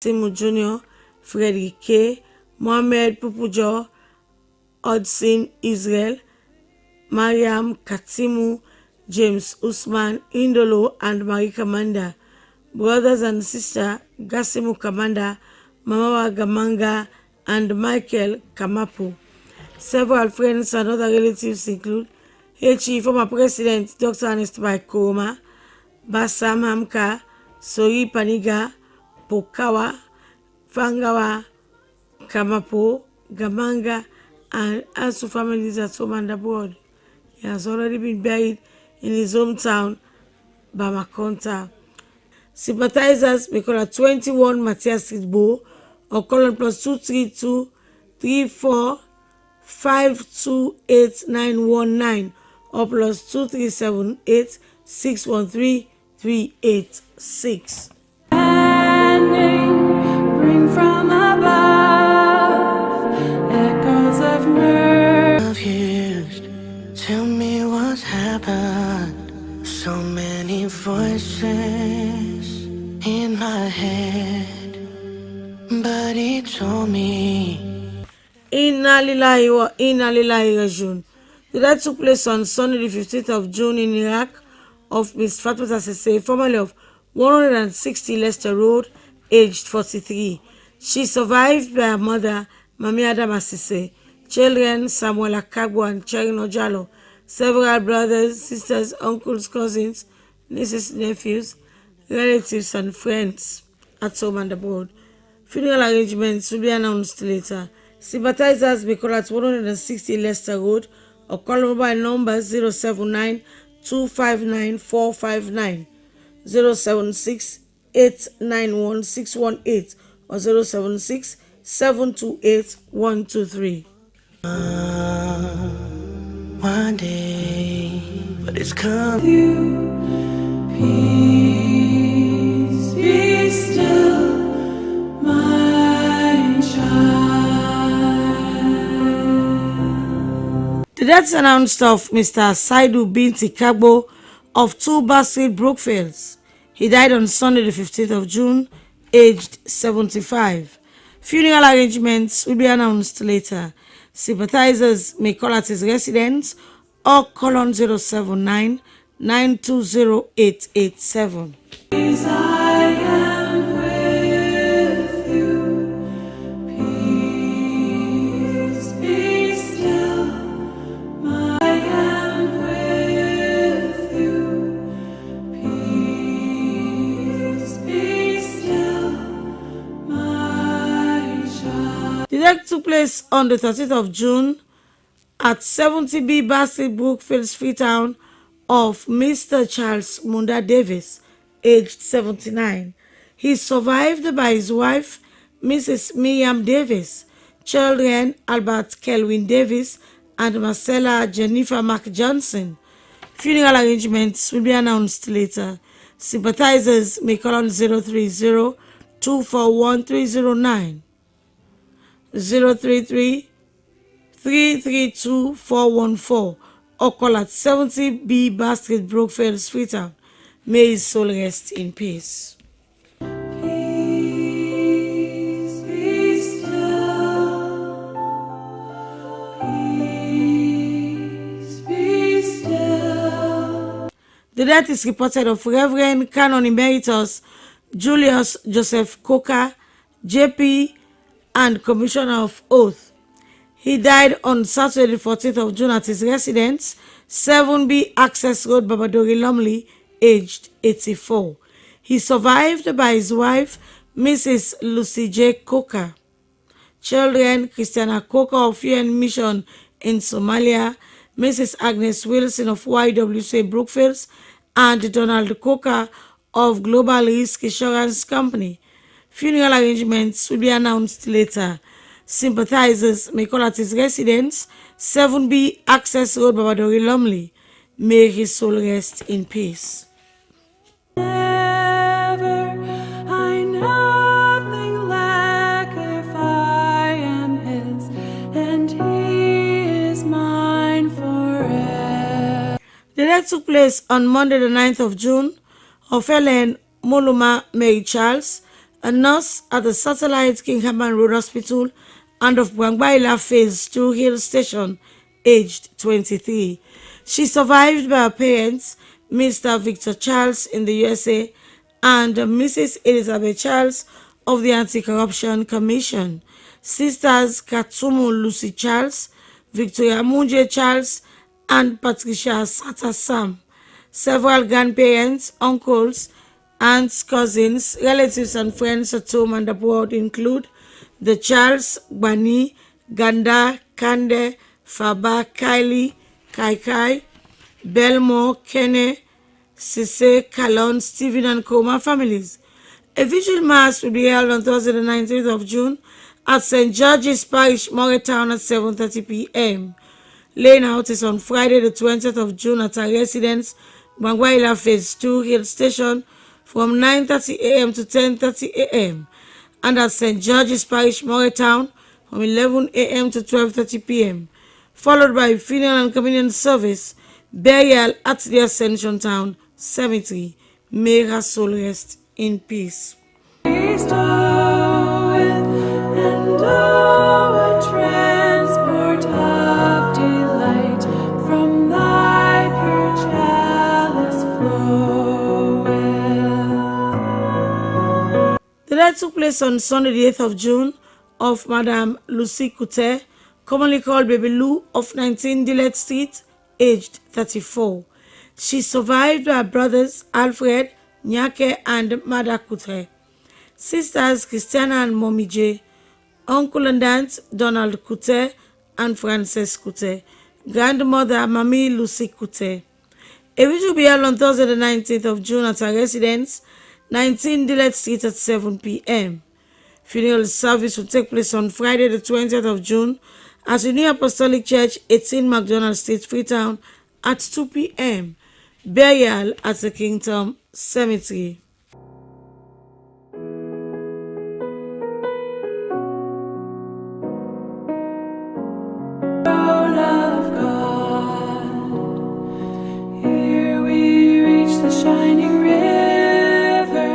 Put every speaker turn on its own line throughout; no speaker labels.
Simu Jr., Freddie K., Mohammed Pupujo, Hudson Israel, Mariam Katimu, James Usman, Indolo, and Marika Manda. Brothers and sister Gasimu Kamanda, Mamawa Gamanga, and Michael Kamapu. Several friends and other relatives include H.E. former President Dr. Ernest Bai Koroma, Basam Hamka, Sori Paniga, Pokawa, Fangawa, Kamapo, Gamanga, and Asu families at home and abroad. He has already been buried in his hometown, Bamakonta. Sympathizers may call at 21 Matthias Sidbo or call on +232 34 528919 or +2378 613 386.
Bring from above echoes of mercy. Tell me what's happened. So many voices in my head, but he told me.
Inna lillahi wa inna lillahi rajiun. That took place on Sunday the 15th of June in Iraq of Miss Fati Masi, formerly of 160 Leicester Road, aged 43. She survived by her mother, Mami Adam Asise, children Samuel Akagbo and Cherin Ojalo, several brothers, sisters, uncles, cousins, nieces, nephews, relatives, and friends at home and abroad. Funeral arrangements will be announced later. Sympathizers may call at 160 Leicester Road or call mobile number 079 259 459, 076 891 618 or 076 728 123.
One day, but it's coming. Peace be still, my child.
The death announced of Mr. Sidu Bin Tico of 2 Street, Brookfields. He died on Sunday the 15th of June, aged 75. Funeral arrangements will be announced later. Sympathizers may call at his residence or call on 079 920 887.
I am with you. Peace be still. I am with you. Peace be still, my child.
The death took place on the 13th of June at 70B Bassett Brookfields, Freetown, of Mr. Charles Munda Davis, aged 79. He is survived by his wife, Mrs. Miriam Davis, children Albert Kelvin Davis and Marcella Jennifer Mark Johnson. Funeral arrangements will be announced later. Sympathizers may call on 030 241 309, 033 332 414 or call at 70B Basket Brookfields, Freetown. May his soul rest in peace.
Peace be still. Peace be still.
The death is reported of Reverend Canon Emeritus Julius Joseph Koka, JP, and Commissioner of Oath. He died on Saturday, the 14th of June at his residence, 7B Access Road, Babadori, Lumley, aged 84. He survived by his wife, Mrs. Lucy J. Koka. Children, Christiana Koka of UN Mission in Somalia, Mrs. Agnes Wilson of YWCA Brookfields, and Donald Koka of Global Risk Insurance Company. Funeral arrangements will be announced later. Sympathizers may call at his residence, 7B Access Road, Babadori, Lumley. May his soul rest in peace.
Never, I nothing lack if I am his, and he is mine forever.
The death took place on Monday the 9th of June of Helen Moluma Mary Charles, a nurse at the Satellite King Herman Road Hospital and of Bangura Phase 2 Hill Station, aged 23. She survived by her parents, Mr. Victor Charles in the USA and Mrs. Elizabeth Charles of the Anti-Corruption Commission, sisters Katumu Lucy Charles, Victoria Munje Charles, and Patricia Sata Sam. Several grandparents, uncles, aunts, cousins, relatives, and friends at home and abroad include the Charles, Bani, Ganda, Kande, Faba, Kylie, Kai, Belmore, Kene, Sise, Kalon, Stephen, and Koma families. A vigil mass will be held on Thursday, the 19th of June at St. George's Parish, Morup at 7:30 p.m. Laying out is on Friday, the 20th of June at our residence, Bangura Phase 2 Hill Station, from 9:30 a.m. to 10:30 a.m. and at St. George's Parish, Morup from 11 a.m. to 12:30 p.m. followed by funeral and communion service, burial at the Ascension Town Cemetery. May her soul rest in peace.
Bestoweth, and oh, a transport of delight from thy pure chalice floweth.
The death took place on Sunday, the 8th of June, of Madame Lucy Couter, commonly called Baby Lou, of 19 Dillette Street, aged 34. She survived by her brothers Alfred, Nyake, and Mada Couter, sisters Christristiana and Mommy J, uncle and aunt Donald Couter and Frances Couter, grandmother Mamie Lucy Couter. A vigil will be held on Thursday, the 19th of June at her residence, 19 Dillette Street at 7 p.m. Funeral service will take place on Friday, the 20th of June at the New Apostolic Church, 18 McDonald Street, Freetown, at 2 p.m. Burial at the Kingdom Cemetery.
Throne of God, here we reach the shining river.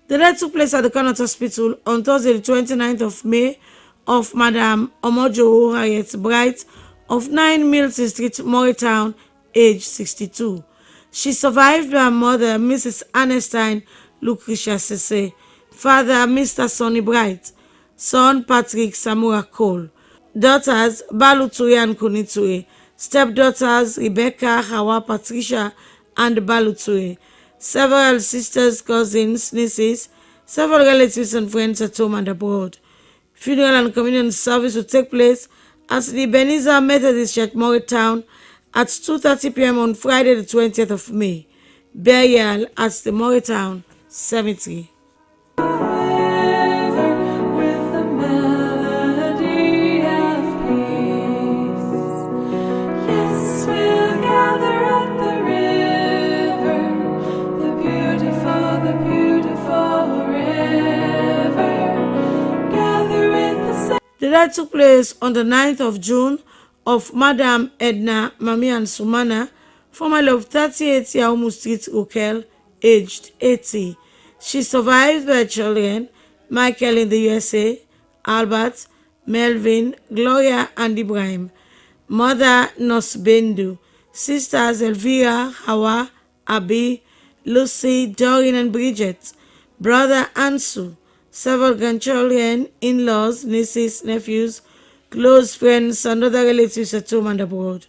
The death took place at the Connaught Hospital on Thursday, the 29th of May, of Madame Omo Haret Bright of 9 Milton Street, Morup, age 62. She survived by her mother, Mrs. Ernestine Lucretia Sese, father, Mr. Sonny Bright, son, Patrick Samura Cole, daughters, Baluture and Kuniture, stepdaughters, Rebecca, Hawa, Patricia, and Baluture, several sisters, cousins, nieces, several relatives and friends at home and abroad. Funeral and communion service will take place at the Ebenezer Methodist Church, Morup, at 2:30 p.m. on Friday, the 20th of May. Burial at the Morup Cemetery.
With the melody of peace. Yes, we'll gather at the river, the beautiful river. Gather with the
The death took place on the 9th of June of Madame Edna Mam Sumana, formerly of 38 Yahumu Street, Doolikol, aged 80. She survived by children, Michael in the USA, Albert, Melvin, Gloria, and Ibrahim, mother Nurse Bendu, sisters Elvira, Hawa, Abi, Lucy, Doreen, and Bridget, brother Ansu, several grandchildren, in-laws, nieces, nephews, close friends, and other relatives at home and abroad.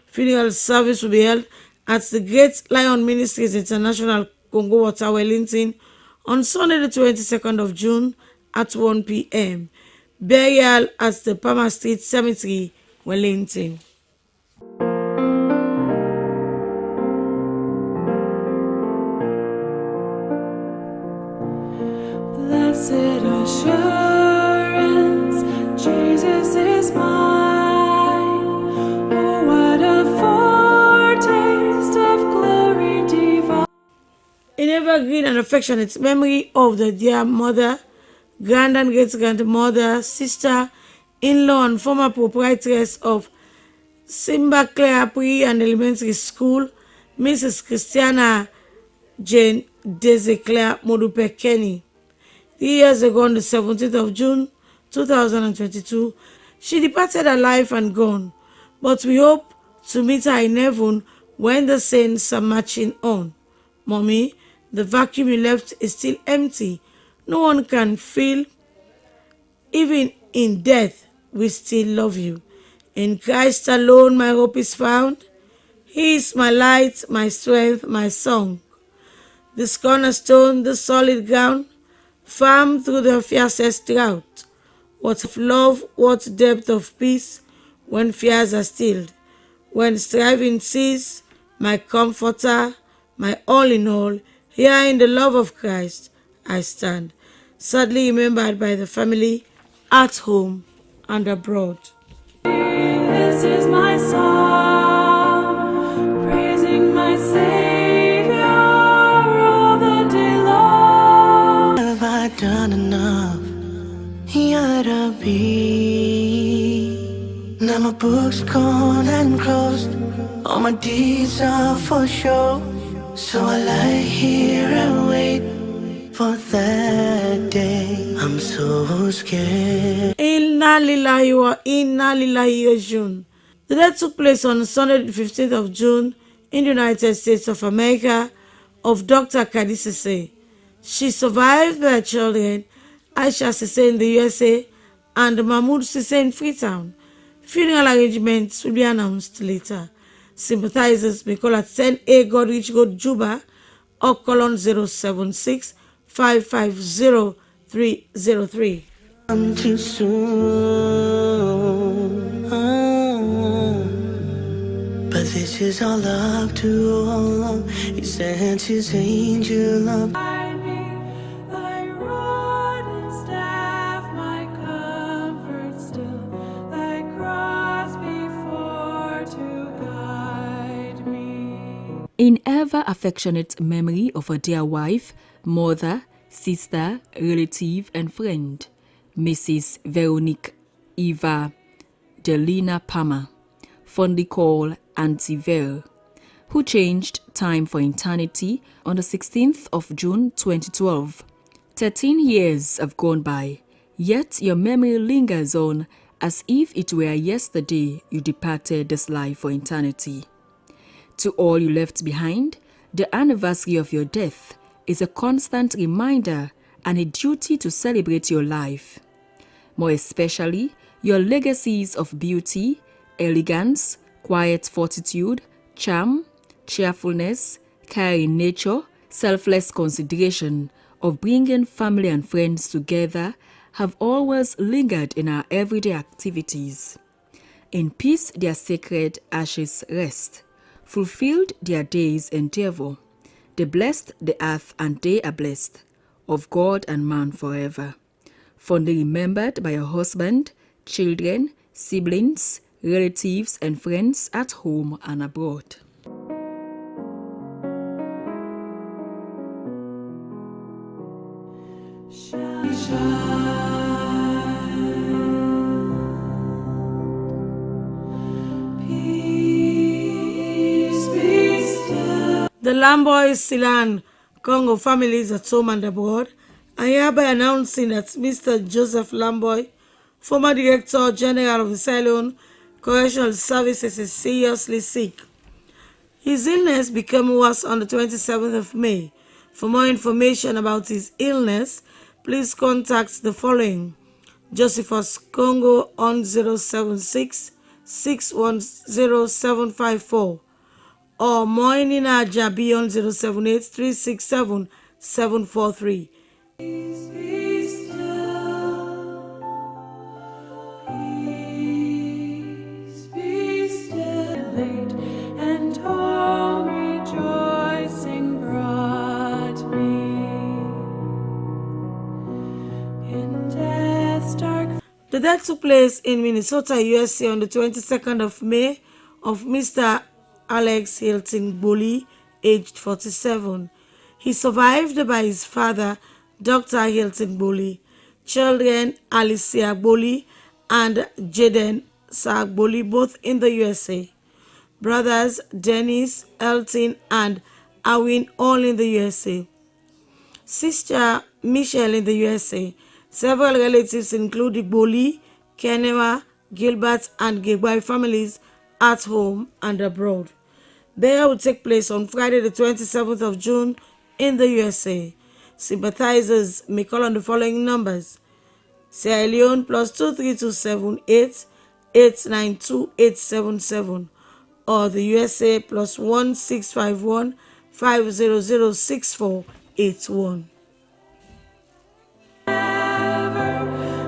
Funeral service will be held at the Great Lion Ministries International, Congo Water, Wellington, on Sunday, the 22nd of June at 1 p.m. Burial at the Palmer Street Cemetery, Wellington.
blessed assurance, Jesus is mine. Oh, what a foretaste of glory divine.
In evergreen and affectionate memory of the dear mother, grand and great-grandmother, sister, in-law, and former proprietress of Simba Clare Pre and Elementary School, Mrs. Christiana Jane Deseclaire Morup Kenny. 3 years ago, on the 17th of June 2022, she departed alive and gone, but we hope to meet her in heaven when the saints are marching on. Mommy, the vacuum you left is still empty. No one can fill. Even in death, we still love you. In Christ alone my hope is found. He is my light, my strength, my song. This cornerstone, the solid ground, firm through the fiercest drought. What of love, what depth of peace, when fears are stilled, when striving cease, my comforter, my all in all, here in the love of Christ I stand, sadly remembered by the family, at home and abroad.
This is my song, praising my Savior all the day long.
Have I done enough? Yet to be. Now my book's gone and closed. All my deeds are for show. So I lie here and wait for that day. I'm so scared.
Inna lillahi wa inna lillahi rajiun. The death took place on Sunday the 15th of June in the United States of America of Dr. Kadi Sise. She survived by her children, Aisha Sise in the USA and Mahmoud Sise in Freetown. Funeral arrangements will be announced later. Sympathizers may call at 10A Godrich Road, Juba, or call on 076 550 303.
I'm too soon. But this is all up to all. He sent his angel up.
Guide me, thy rod and staff, my comfort still, thy cross before to guide me.
In ever affectionate memory of a dear wife, mother, sister, relative, and friend, Mrs. Veronica Eva Delina Palmer, fondly called Aunty Ver, who changed time for eternity on the 16th of June 2012. 13 years have gone by, yet your memory lingers on as if it were yesterday you departed this life for eternity. To all you left behind, the anniversary of your death is a constant reminder and a duty to celebrate your life. More especially, your legacies of beauty, elegance, quiet fortitude, charm, cheerfulness, caring nature, selfless consideration of bringing family and friends together have always lingered in our everyday activities. In peace their sacred ashes rest, fulfilled their day's endeavor. They blessed the earth and they are blessed, of God and man forever. Fondly remembered by your husband, children, siblings, relatives, and friends at home and abroad.
Peace be still.
The Lambo, Silan, Congo families at home and abroad are hereby announcing that Mr. Joseph Lamboy, former Director General of the Sierra Leone Correctional Services, is seriously sick. His illness became worse on the 27th of May. For more information about his illness, please contact the following: Josephus Congo on 076 610 754 or Moinina Jabi on 078 367 743.
Peace be still. Peace be still. Late and home rejoicing brought me. In death's dark.
The death took place in Minnesota, USA on the 22nd of May of Mr. Alex Hilton Bully, aged 47. He survived by his father, Dr. Hilton Bully, children Alicia Bully and Jaden Bully, both in the USA, brothers Dennis, Elton, and Awin, all in the USA. Sister Michelle in the USA. Several relatives include Igboli, Kenema, Gilbert, and Gigbai families at home and abroad. Burial will take place on Friday, the 27th of June in the USA. Sympathizers may call on the following numbers: Sierra Leone +23278 892 or the USA +1651 500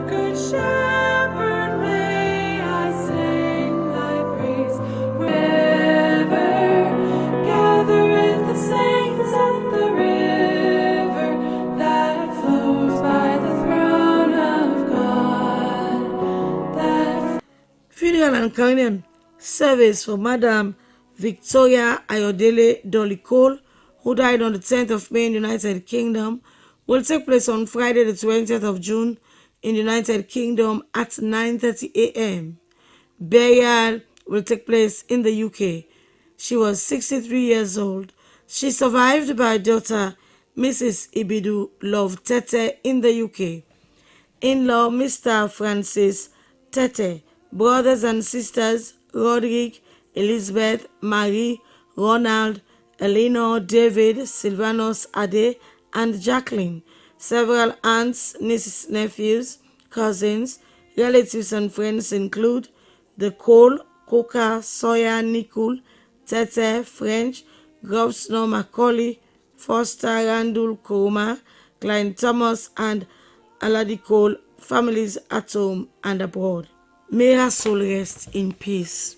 Good shepherd, may I sing thy praise wherever gathereth the saints at the river that flows by the throne of God.
Funeral and carnival service for Madam Victoria Ayodele Doolikol, who died on the 10th of May in the United Kingdom, will take place on Friday, the 20th of June in the United Kingdom at 9:30 a.m. Burial will take place in the UK. She was 63 years old. She survived by her daughter, Mrs. Ibidu Love Tete, in the UK. In-law Mr. Francis Tete, brothers and sisters Roderick, Elizabeth, Marie, Ronald, Eleanor, David, Sylvanus, Ade, and Jacqueline. Several aunts, nieces, nephews, cousins, relatives, and friends include the Cole, Koka, Sawyer, Nicole, Tete, French, Grobsno, Macaulay, Foster, Randall, Koroma, Klein Thomas, and Aladikol families at home and abroad. May her soul rest in peace.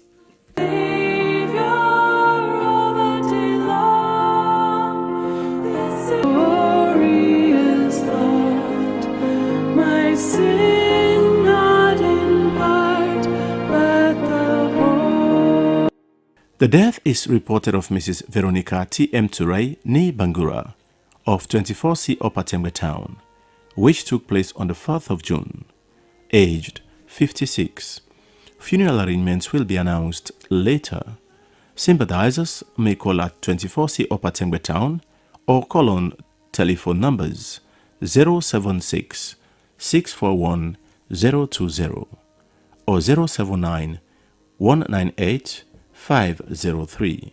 Savior, all the day long, this is glorious thought, my sin not in part, but the whole.
The death is reported of Mrs. Veronica Tmay nee Bangura of 24C Upper Tmay Town, which took place on the 4th of June, aged 56. Funeral arrangements will be announced later. Sympathizers may call at 24C Upper Tmay Town or call on telephone numbers 076 641 020 or 079 198 503.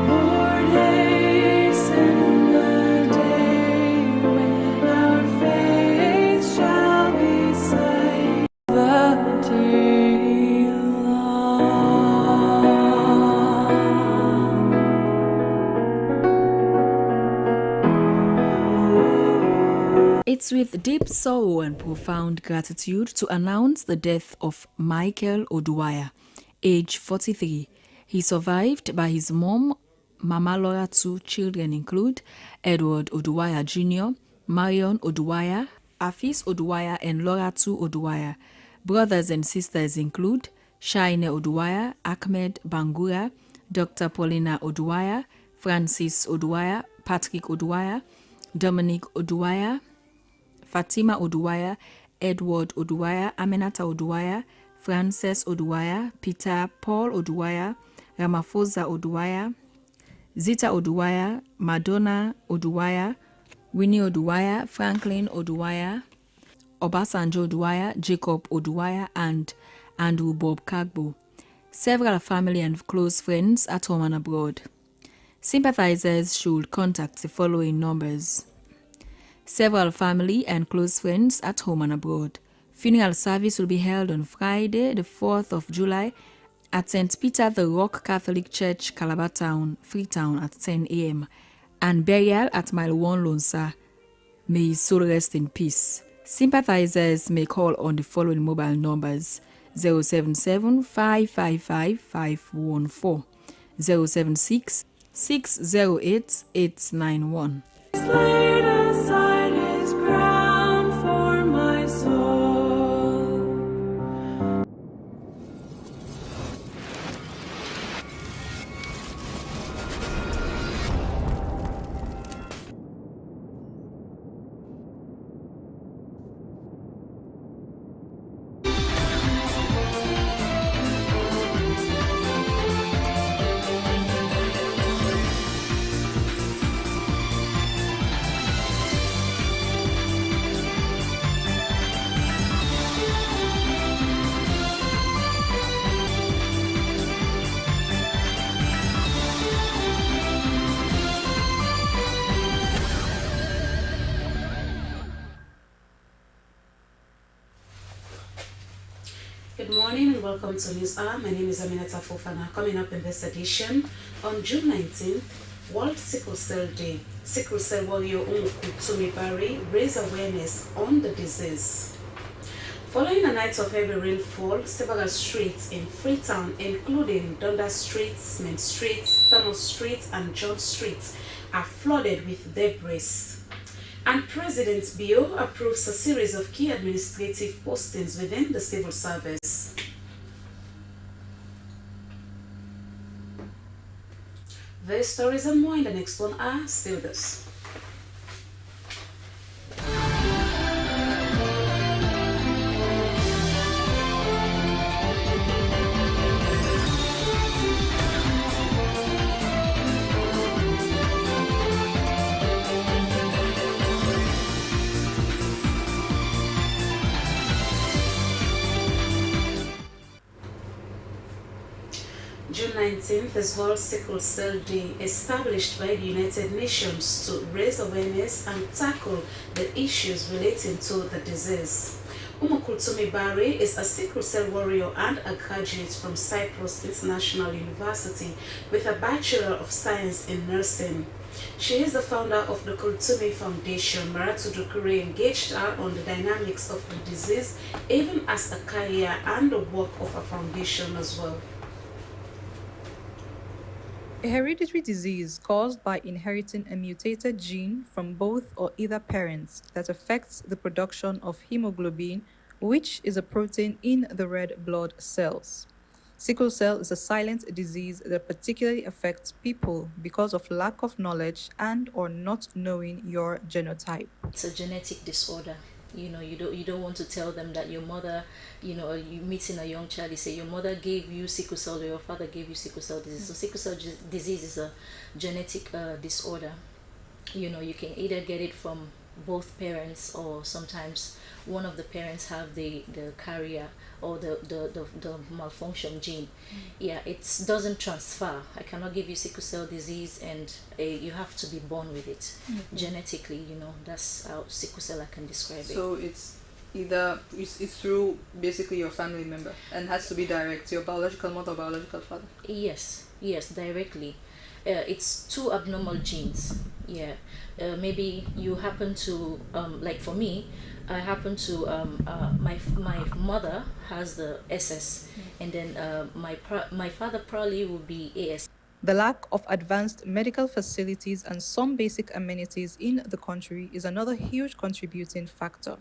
Lord, hasten the day when our faith shall be sight the day long.
It's with deep sorrow and profound gratitude to announce the death of Michael Oduwaya, age 43. He survived by his mom, Mama Laura. Two children include Edward Oduwaya Jr., Marion Oduwaya, Afis Oduwaya, and Laura 2 Oduwaya. Brothers and sisters include Shaine Oduwaya, Ahmed Bangura, Dr. Paulina Oduwaya, Francis Oduwaya, Patrick Oduwaya, Dominic Oduwaya, Fatima Oduwaya, Edward Oduwaya, Aminata Oduwaya, Frances Oduwaya, Peter Paul Oduwaya, Ramaphosa Oduwaya, Zita Oduwaya, Madonna Oduwaya, Winnie Oduwaya, Franklin Oduwaya, Obasanjo Oduwaya, Jacob Oduwaya, and Andrew Bob Kagbo. Several family and close friends at home and abroad. Sympathizers should contact the following numbers. Several family and close friends at home and abroad. Funeral service will be held on Friday, the 4th of July at St. Peter the Rock Catholic Church, Calabar Town, Freetown at 10 a.m. and burial at Mile 1 Lonsa. May his soul rest in peace. Sympathizers may call on the following mobile numbers: 077 555 514, 076 608 891.
Laid aside his crown for my soul.
welcome to News Hour. My name is Aminata Fofana. Coming up in this edition, on June 19th, World Sickle Cell Day. Sickle cell warrior Omo Haret raised awareness on the disease. Following a night of heavy rainfall, several streets in Freetown, including Dundas Street, Main Street, Thomas Street, and John Street, are flooded with debris. And President Bio approves a series of key administrative postings within the civil service. These stories and more in the next 1 hour. Stay with us. June 19th is World Sickle Cell Day, established by the United Nations to raise awareness and tackle the issues relating to the disease. Omo Haret is a sickle cell warrior and a graduate from Cyprus International University with a Bachelor of Science in Nursing. She is the founder of the Tmay Foundation. Doolikol engaged her on the dynamics of the disease, even as a career and the work of a foundation as well.
A hereditary disease caused by inheriting a mutated gene from both or either parents that affects the production of hemoglobin, which is a protein in the red blood cells. Sickle cell is a silent disease that particularly affects people because of lack of knowledge and or not knowing your genotype.
It's a genetic disorder. You know, you don't want to tell them that your mother, you meeting a young child, you say your mother gave you sickle cell or your father gave you sickle cell disease. So sickle cell disease is a genetic disorder. You can either get it from both parents, or sometimes one of the parents have the carrier or the malfunction gene. Yeah, it doesn't transfer. I cannot give you sickle cell disease and you have to be born with it. Genetically. That's how sickle cell I can describe it.
So it's either it's through basically your family member and has to be direct, your biological mother or biological father?
Yes, directly. It's two abnormal genes. Yeah, maybe you happen to like for me, I happen to my mother has the SS, and then my father probably will be AS.
The lack of advanced medical facilities and some basic amenities in the country is another huge contributing factor.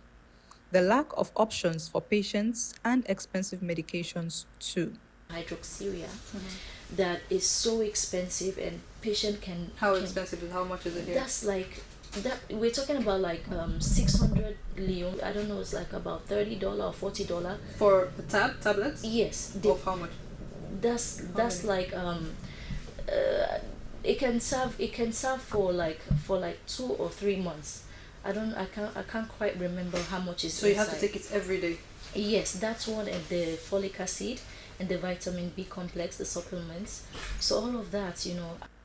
The lack of options for patients and expensive medications too.
Hydroxyurea that is so expensive, and patient can.
Expensive? How much is it here?
That's like that. We're talking about like 600 Leon. I don't know. It's like about $30 or $40
for tablets.
Yes.
Of how much?
That's like it can serve for like 2 or 3 months. I can't quite remember how much is.
So you have to take it every day.
Yes, that's one, and the folic acid and the vitamin B complex, the supplements. So all of that,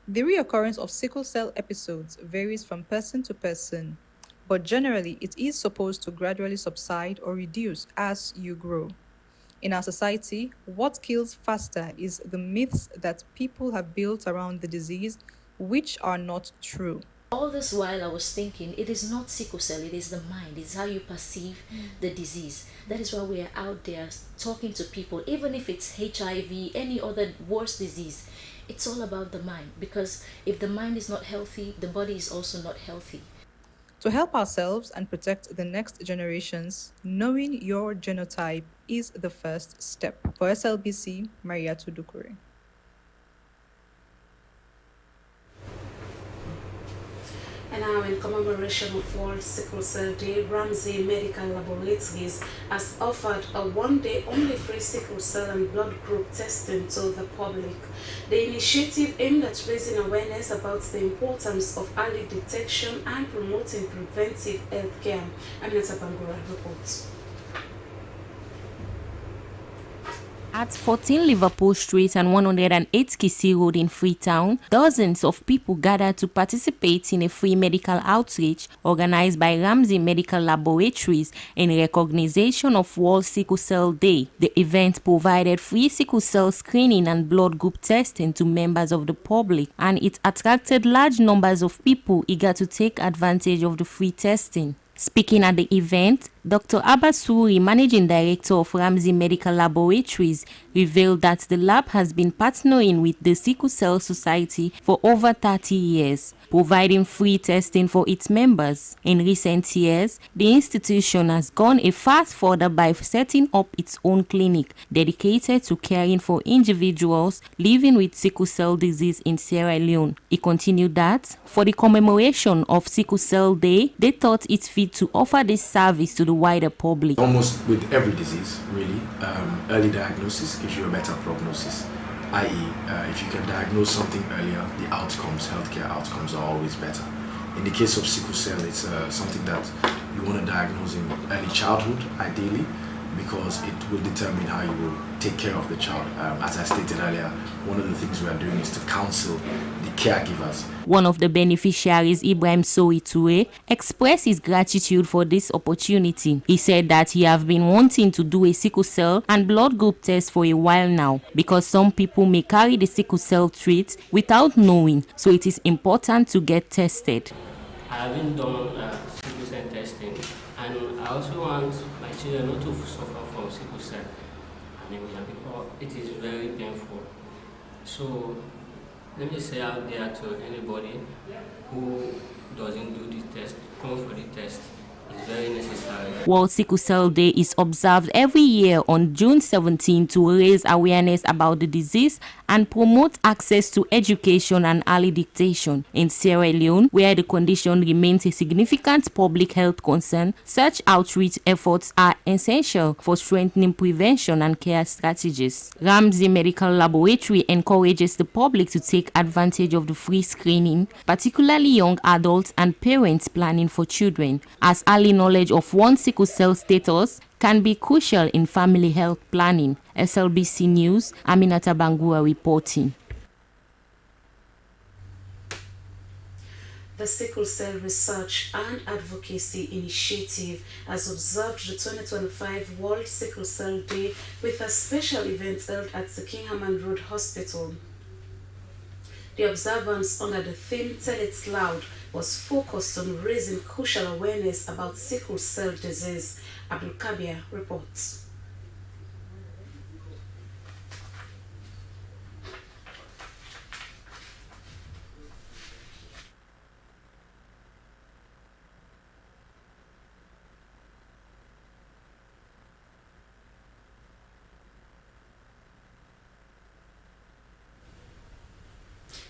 The reoccurrence of sickle cell episodes varies from person to person, but generally it is supposed to gradually subside or reduce as you grow. In our society, what kills faster is the myths that people have built around the disease, which are not true.
All this while I was thinking, it is not sickle cell, it is the mind. It's how you perceive the disease. That is why we are out there talking to people, even if it's HIV, any other worse disease. It's all about the mind, because if the mind is not healthy, the body is also not healthy.
To help ourselves and protect the next generations, knowing your genotype is the first step. For Slbc, Doolikol.
And now, in commemoration of World Sickle Cell Day, Ramsey Medical Laboratories has offered a one-day only free sickle cell and blood group testing to the public. The initiative aimed at raising awareness about the importance of early detection and promoting preventive health care. Bangura reports.
At 14 Liverpool Street and 108 Kissy Road in Freetown, dozens of people gathered to participate in a free medical outreach organized by Ramsey Medical Laboratories in recognition of World Sickle Cell Day. The event provided free sickle cell screening and blood group testing to members of the public, and it attracted large numbers of people eager to take advantage of the free testing. Speaking at the event, Dr. Abasuri, Managing Director of Ramsey Medical Laboratories, revealed that the lab has been partnering with the Sickle Cell Society for over 30 years, providing free testing for its members. In recent years, the institution has gone a far further by setting up its own clinic dedicated to caring for individuals living with sickle cell disease in Sierra Leone. He continued that, for the commemoration of Sickle Cell Day, they thought it fit to offer this service to the wider public.
Almost with every disease, really, early diagnosis gives you a better prognosis, i.e. If you can diagnose something earlier, the outcomes, healthcare outcomes are always better. In the case of sickle cell, it's something that you want to diagnose in early childhood, ideally, because it will determine how you will take care of the child. As I stated earlier, one of the things we are doing is to counsel the caregivers.
One of the beneficiaries, Ibrahim Soitue, expressed his gratitude for this opportunity. He said that he have been wanting to do a sickle cell and blood group test for a while now, because some people may carry the sickle cell trait without knowing, so it is important to get tested.
I haven't done sickle cell testing, and I also want my children not to suffer from sickle cell anemia because it is very painful. So let me say out there to anybody who doesn't do the test, come for the test. It's very necessary.
World Sickle Cell Day is observed every year on June 17 to raise awareness about the disease and promote access to education and early detection. In Sierra Leone, where the condition remains a significant public health concern, such outreach efforts are essential for strengthening prevention and care strategies. Ramsey Medical Laboratory encourages the public to take advantage of the free screening, particularly young adults and parents planning for children, as early knowledge of one's sickle cell status can be crucial in family health planning. SLBC News, Aminata Bangura reporting.
The Sickle Cell Research and Advocacy Initiative has observed the 2025 World Sickle Cell Day with a special event held at the King Hamad Road Hospital. The observance under the theme Tell It Loud was focused on raising crucial awareness about sickle cell disease. Abdul Kabir reports.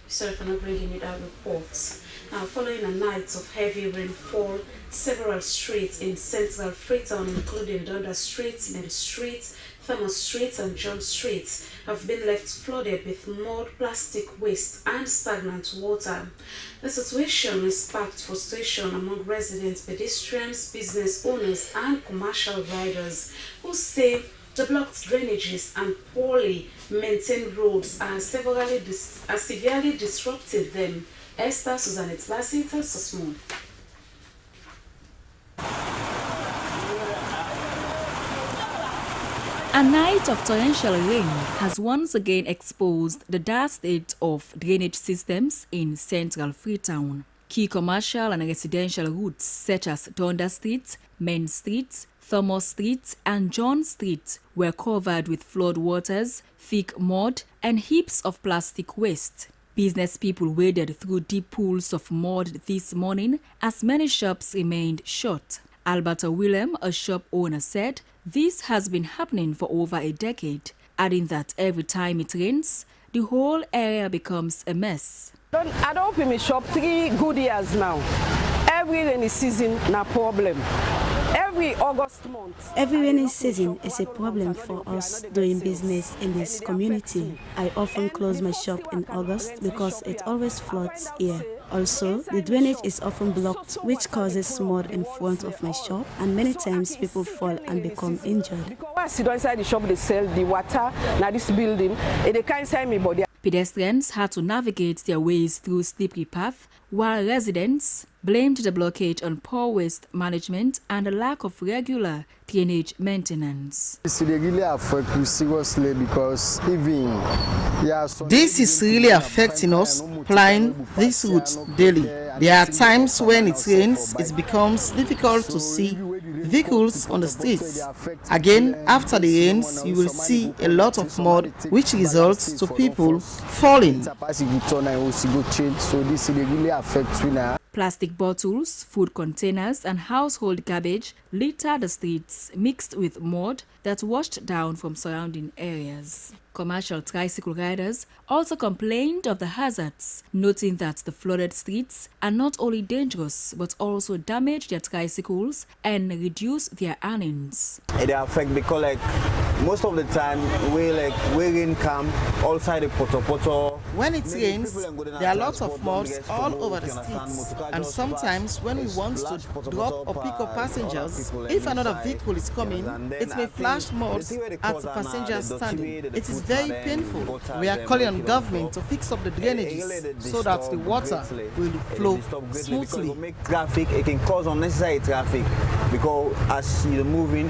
Sorry for not bringing you that reports. Now, following a night of heavy rainfall, several streets in central Freetown, including Dunda Street, Mill Street, Thomas Street and John Street, have been left flooded with mud, plastic waste and stagnant water. The situation has sparked frustration among residents, pedestrians, business owners and commercial riders, who say the blocked drainages and poorly maintained roads are severely disrupting them. Esther Susanette Bassett tells us more.
A night of torrential rain has once again exposed the dire state of drainage systems in central Freetown. Key commercial and residential routes such as Dunda Street, Main Street, Thomas Street and John Street were covered with flood waters, thick mud and heaps of plastic waste. Business people waded through deep pools of mud this morning as many shops remained shut. Alberta Willem, a shop owner, said this has been happening for over a decade, adding that every time it rains, the whole area becomes a mess.
I don't open my shop 3 good years now. Every rainy season, no problem. Every August month.
Every rainy season is a problem for us doing business in this community. I often close my shop in August because it always floods here. Also, the drainage is often blocked, which causes mud in front of my shop, and many times people fall and become injured.
Because when I sit inside the shop, they sell the water. Now this building, they can't sell me, but
Pedestrians had to navigate their ways through slippery paths, while residents blamed the blockage on poor waste management and a lack of regular drainage maintenance.
This really affects you seriously because even
this is really affecting us plying this route daily. There are times when it rains, it becomes difficult to see vehicles on the streets. Again, after the rains, you will see a lot of mud, which results to people falling.
So this really affects me now.
Plastic bottles, food containers, and household garbage litter the streets, mixed with mud that washed down from surrounding areas. Commercial tricycle riders also complained of the hazards, noting that the flooded streets are not only dangerous but also damage their tricycles and reduce their earnings.
It affects because most of the time we rain come outside the poto.
When it rains, there are lots of mud all over the streets, and sometimes when we want to drop or pick up passengers, if another vehicle is coming, it may flash mud at the passenger standing. It is very painful. We are calling on government to fix up the drainages so that the water will flow smoothly.
It can cause unnecessary traffic because as you're moving.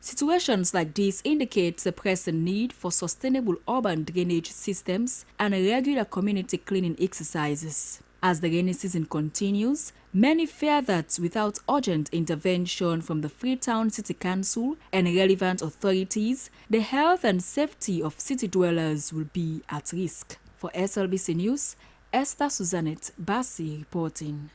Situations like this indicate the pressing need for sustainable urban drainage systems and regular community cleaning exercises. As the rainy season continues, many fear that without urgent intervention from the Freetown City Council and relevant authorities, the health and safety of city dwellers will be at risk. For SLBC News, Esther Suzanette Bassi reporting.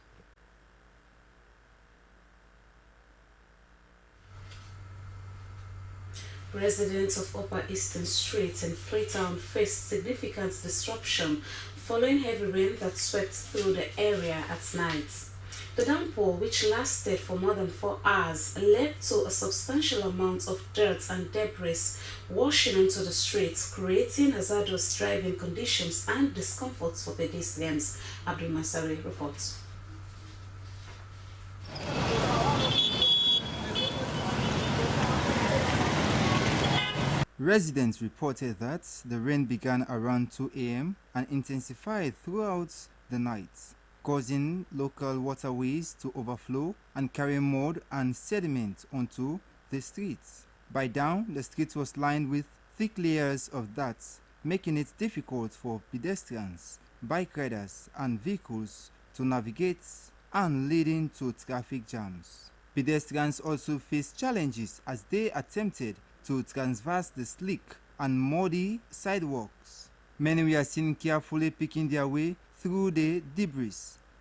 Residents of Upper Eastern Street in Freetown faced significant disruption following heavy rain that swept through the area at night. The downpour, which lasted for more than 4 hours, led to a substantial amount of dirt and debris washing onto the streets, creating hazardous driving conditions and discomfort for pedestrians. Abdul Masari reports.
Residents reported that the rain began around 2 a.m. and intensified throughout the night, causing local waterways to overflow and carry mud and sediment onto the streets. By dawn, the street was lined with thick layers of dirt, making it difficult for pedestrians, bike riders, and vehicles to navigate and leading to traffic jams. Pedestrians also faced challenges as they attempted to traverse the slick and muddy sidewalks. Many were seen carefully picking their way through the debris,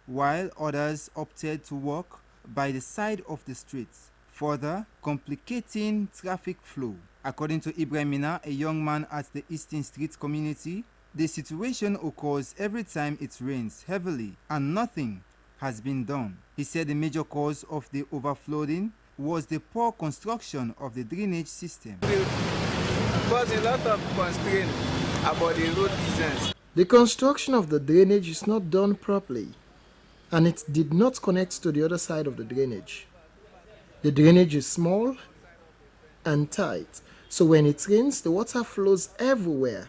while others opted to walk by the side of the streets, further complicating traffic flow. According to Ibrahimina, a young man at the Eastern Street community, the situation occurs every time it rains heavily and nothing has been done. He said the major cause of the overflowing was the poor construction of the drainage system.
Because a lot of constraints about the road business.
The construction of the drainage is not done properly, and it did not connect to the other side of the drainage. The drainage is small and tight, so when it rains, the water flows everywhere,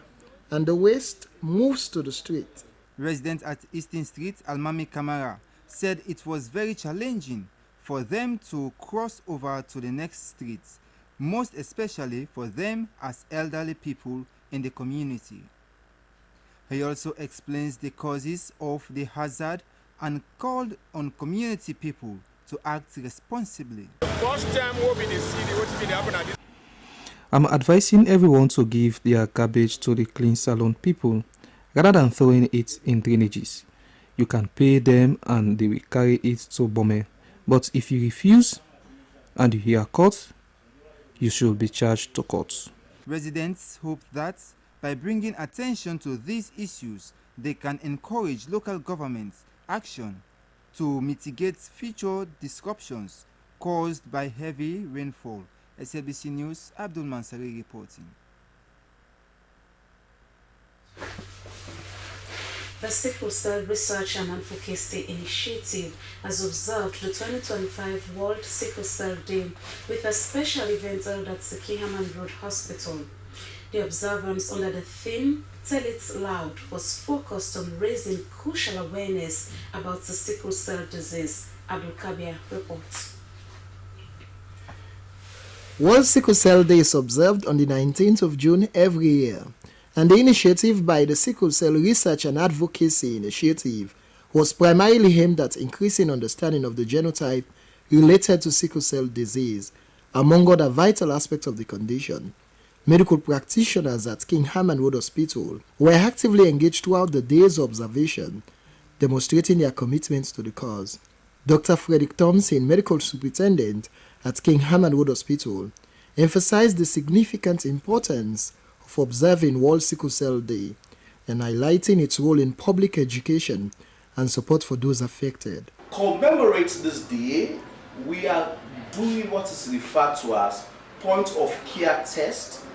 and the waste moves to the street.
Resident at Eastern Street, Almami Kamara, said it was very challenging for them to cross over to the next street, most especially for them as elderly people in the community. He also explains the causes of the hazard and called on community people to act responsibly.
First time we'll be the city, what's been happening?
I'm advising everyone to give their garbage to the clean salon people rather than throwing it in drainages. You can pay them and they will carry it to Bome. But if you refuse and you are caught, you should be charged to court.
Residents hope that by bringing attention to these issues, they can encourage local government action to mitigate future disruptions caused by heavy rainfall. SLBC News, Abdul Mansari reporting.
the Sickle Cell Research and Advocacy Initiative has observed the 2025 World Sickle Cell Day with a special event held at the Kenema Road Hospital. The observance under the theme Tell It Loud was focused on raising crucial awareness about the sickle cell disease. Abdul Kabir reports.
World Sickle Cell Day is observed on the 19th of June every year, and the initiative by the Sickle Cell Research and Advocacy Initiative was primarily aimed at increasing understanding of the genotype related to sickle cell disease, among other vital aspects of the condition. Medical practitioners at Kenema Road Hospital were actively engaged throughout the day's observation, demonstrating their commitment to the cause. Dr. Frederick Thompson, medical superintendent at Kenema Road Hospital, emphasized the significant importance of observing World Sickle Cell Day and highlighting its role in public education and support for those affected.
Commemorate this day, we are doing what is referred to as point of care test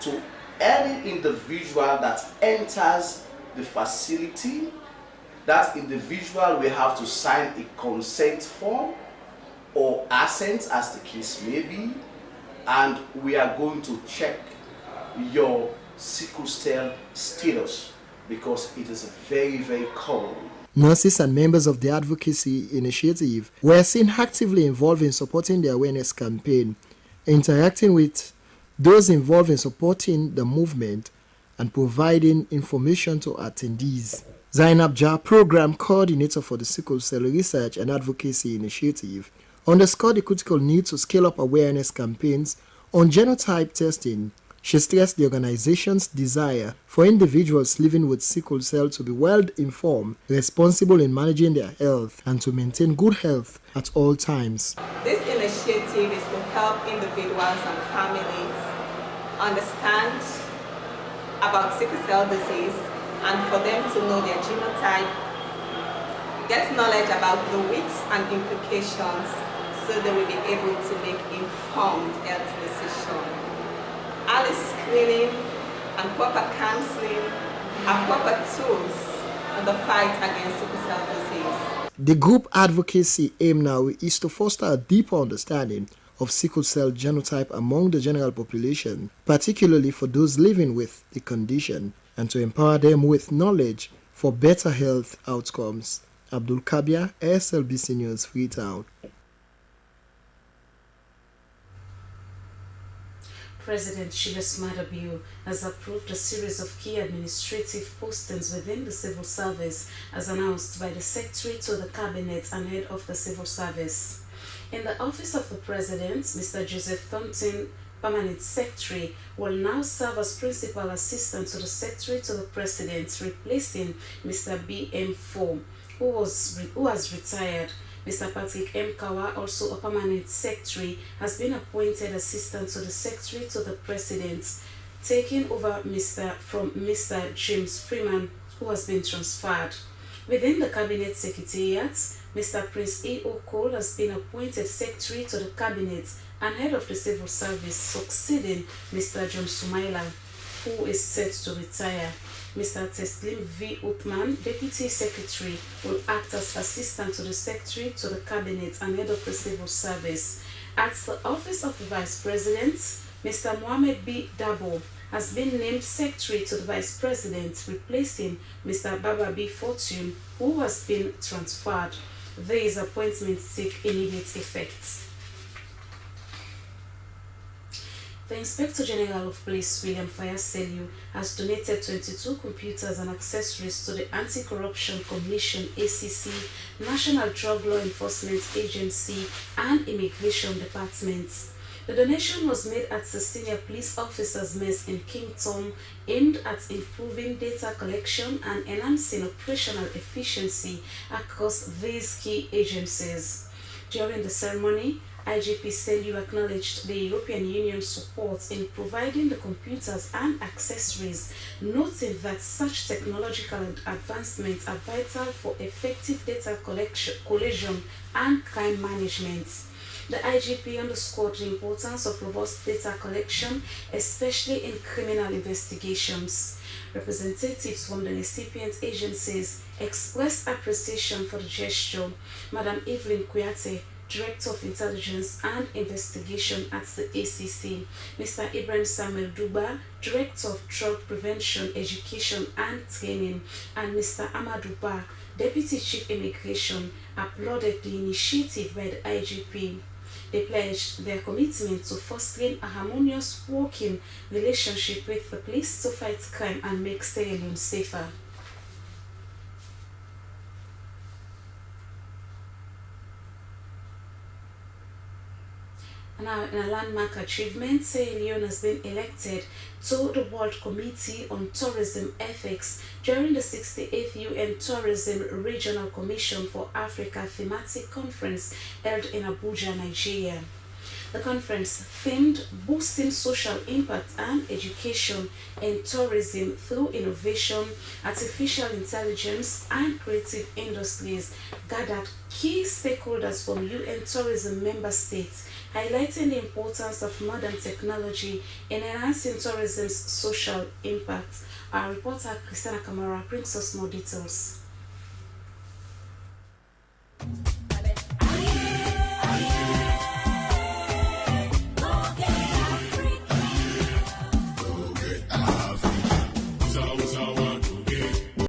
to any individual that enters the facility. That individual will have to sign a consent form or assent, as the case may be, and we are going to check your sickle cell status because it is very, very common.
Nurses and members of the advocacy initiative were seen actively involved in supporting the awareness campaign, interacting with those involved in supporting the movement and providing information to attendees. Zainab Jah, program coordinator for the Sickle Cell Research and Advocacy Initiative, underscored the critical need to scale up awareness campaigns on genotype testing. She stressed the organization's desire for individuals living with sickle cell to be well informed, responsible in managing their health, and to maintain good health at all times.
This initiative is to help individuals and families understand about sickle cell disease and for them to know their genotype, get knowledge about the risks and implications so they will be able to make informed health decisions. Early screening and proper counseling are proper tools in the fight against sickle cell disease.
The group advocacy aim now is to foster a deeper understanding of sickle cell genotype among the general population, particularly for those living with the condition, and to empower them with knowledge for better health outcomes. Abdul Kabir, SLBC News, Freetown.
President Julius has approved a series of key administrative postings within the civil service as announced by the Secretary to the Cabinet and Head of the Civil Service. In the Office of the President, Mr. Joseph Thompson, Permanent Secretary, will now serve as Principal Assistant to the Secretary to the President, replacing Mr. B.M. Fo, who has retired. Mr. Patrick M. Kawa, also a Permanent Secretary, has been appointed Assistant to the Secretary to the President, taking over from Mr. James Freeman, who has been transferred. Within the Cabinet Secretariat, Mr. Prince E. Okol has been appointed Secretary to the Cabinet and Head of the Civil Service, succeeding Mr. John Sumaila, who is set to retire. Mr. Teslim V. Uthman, Deputy Secretary, will act as Assistant to the Secretary to the Cabinet and Head of the Civil Service. At the Office of the Vice President, Mr. Mohamed B. Dabo has been named Secretary to the Vice President, replacing Mr. Baba B. Fortune, who has been transferred. These appointments take immediate effect. The Inspector General of Police, William Fayaselu, has donated 22 computers and accessories to the Anti-Corruption Commission, ACC, National Drug Law Enforcement Agency, and Immigration Departments. The donation was made at the Senior Police Officers' Mess in Kington, aimed at improving data collection and enhancing operational efficiency across these key agencies. During the ceremony, IGP Selu acknowledged the European Union's support in providing the computers and accessories, noting that such technological advancements are vital for effective data collection and crime management. The IGP underscored the importance of robust data collection, especially in criminal investigations. Representatives from the recipient agencies expressed appreciation for the gesture. Madam Evelyn Kuyate, Director of Intelligence and Investigation at the ACC, Mr. Ibrahim Samuel Duba, Director of Drug Prevention, Education and Training, and Mr. Amadou Ba, Deputy Chief Immigration, applauded the initiative by the IGP. They pledged their commitment to fostering a harmonious working relationship with the police to fight crime and make Sierra Leone safer. Now, in a landmark achievement, Sierra Leone has been elected to the World Committee on Tourism Ethics during the 68th UN Tourism Regional Commission for Africa thematic conference held in Abuja, Nigeria. The conference themed Boosting Social Impact and Education in Tourism through Innovation, Artificial Intelligence and Creative Industries gathered key stakeholders from UN tourism member states, highlighting the importance of modern technology in enhancing tourism's social impact. Our reporter Christristiana Kamara brings us more details.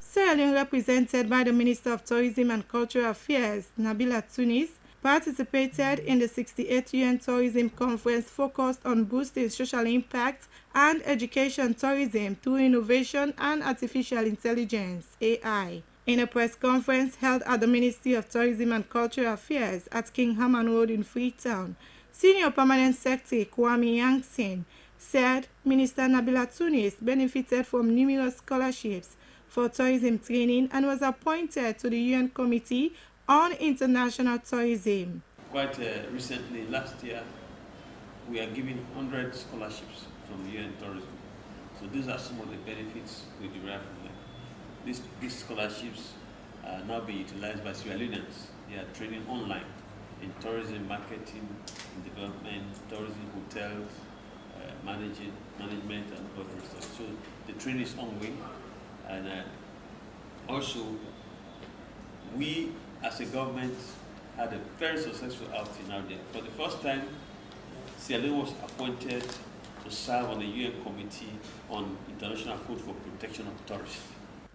Sierra Leone, represented by the Minister of Tourism and Cultural Affairs, Nabila Tunis, participated in the 68th UN Tourism Conference focused on boosting social impact and education tourism through innovation and artificial intelligence, AI. In a press conference held at the Ministry of Tourism and Cultural Affairs at King Haman Road in Freetown, Senior Permanent Secretary Kwame Yankson said Minister Nabila Tunis benefited from numerous scholarships for tourism training and was appointed to the UN Committee on International Tourism.
Quite recently, last year, we are giving 100 scholarships from the UN Tourism. So these are some of the benefits we derive from them. These scholarships are now being utilized by Sierra Leoneans. They are training online in tourism, marketing, in development, tourism, hotels, management, and other stuff. So the training is ongoing, and also we as a government had a very successful outing out there. For the first time, Sierra Leone was appointed to serve on the UN Committee on International Code for Protection of Tourists.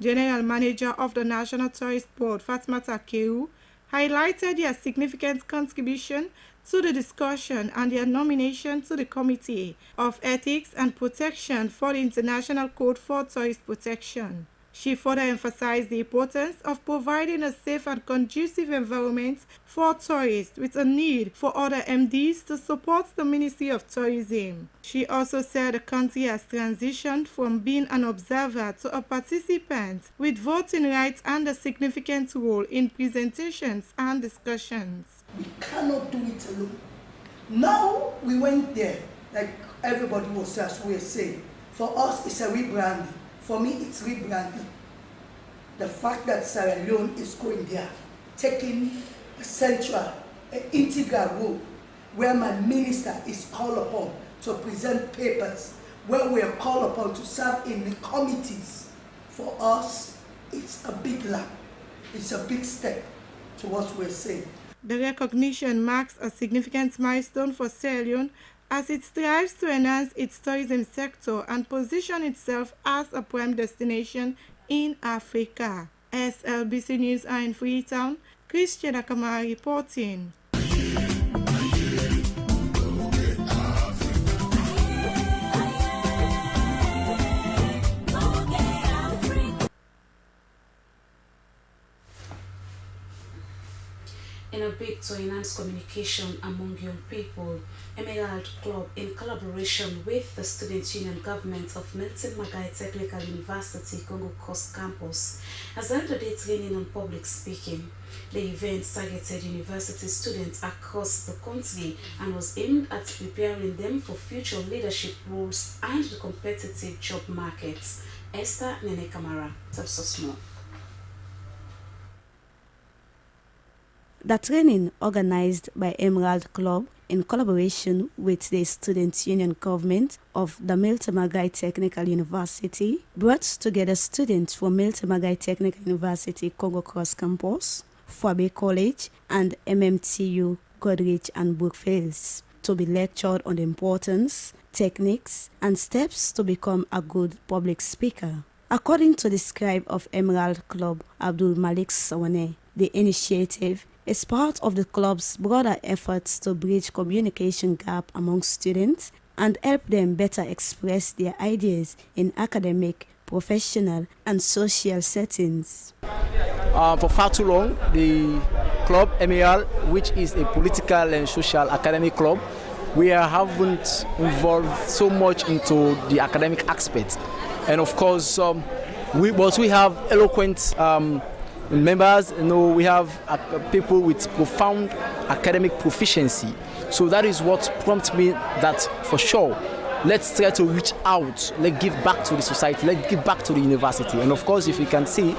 General Manager of the National Tourist Board, Fati Masi, highlighted their significant contribution to the discussion and their nomination to the Committee of Ethics and Protection for the International Code for Tourist Protection. She further emphasized the importance of providing a safe and conducive environment for tourists, with a need for other MDs to support the Ministry of Tourism. She also said the country has transitioned from being an observer to a participant, with voting rights and a significant role in presentations and discussions.
We cannot do it alone. Now we went there, like everybody was, as we were saying. For us, it's a rebranding. For me, it's rebranding. The fact that Sierra Leone is going there, taking a central, an integral role, where my minister is called upon to present papers, where we are called upon to serve in the committees. For us, it's a big leap. It's a big step to what we're saying.
The recognition marks a significant milestone for Sierra Leone as it strives to enhance its tourism sector and position itself as a prime destination in Africa. SLBC News are in Freetown. Christristiana Kamara reporting.
In a bid to enhance communication among young people, Emerald Club, in collaboration with the Student Union Government of Milton Magai Technical University, Congo Coast Campus, has held a day training on public speaking. The event targeted university students across the country and was aimed at preparing them for future leadership roles and the competitive job markets. Esther Nene Kamara tells us more.
The training, organized by Emerald Club in collaboration with the Student Union Government of the Milton Magai Technical University, brought together students from Milton Magai Technical University Congo Cross Campus, Fabe College, and MMTU Goderich and Brookfields to be lectured on the importance, techniques, and steps to become a good public speaker. According to the scribe of Emerald Club, Abdul Malik Sawane, the initiative is part of the club's broader efforts to bridge communication gap among students and help them better express their ideas in academic, professional, and social settings.
For far too long, the club MEL, which is a political and social academic club, we haven't involved so much into the academic aspect. And of course, we have eloquent members. We have people with profound academic proficiency. So that is what prompted me that for sure, let's try to reach out, let's give back to the society, let's give back to the university. And of course, if you can see,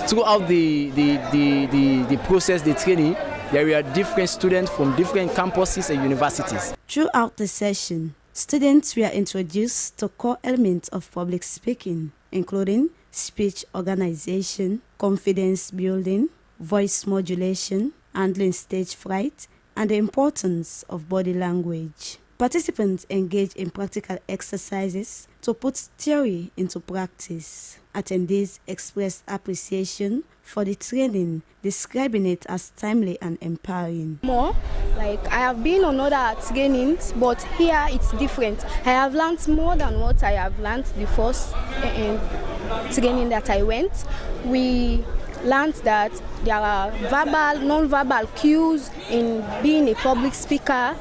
throughout the process, the training, there were different students from different campuses and universities.
Throughout the session, students were introduced to core elements of public speaking, including speech organization, confidence building, voice modulation, handling stage fright, and the importance of body language. Participants engage in practical exercises to put theory into practice. Attendees expressed appreciation for the training, describing it as timely and empowering.
More, like I have been on other trainings, but here it's different. I have learned more than what I have learned the first training that I went. We learned that there are verbal, non-verbal cues in being a public speaker.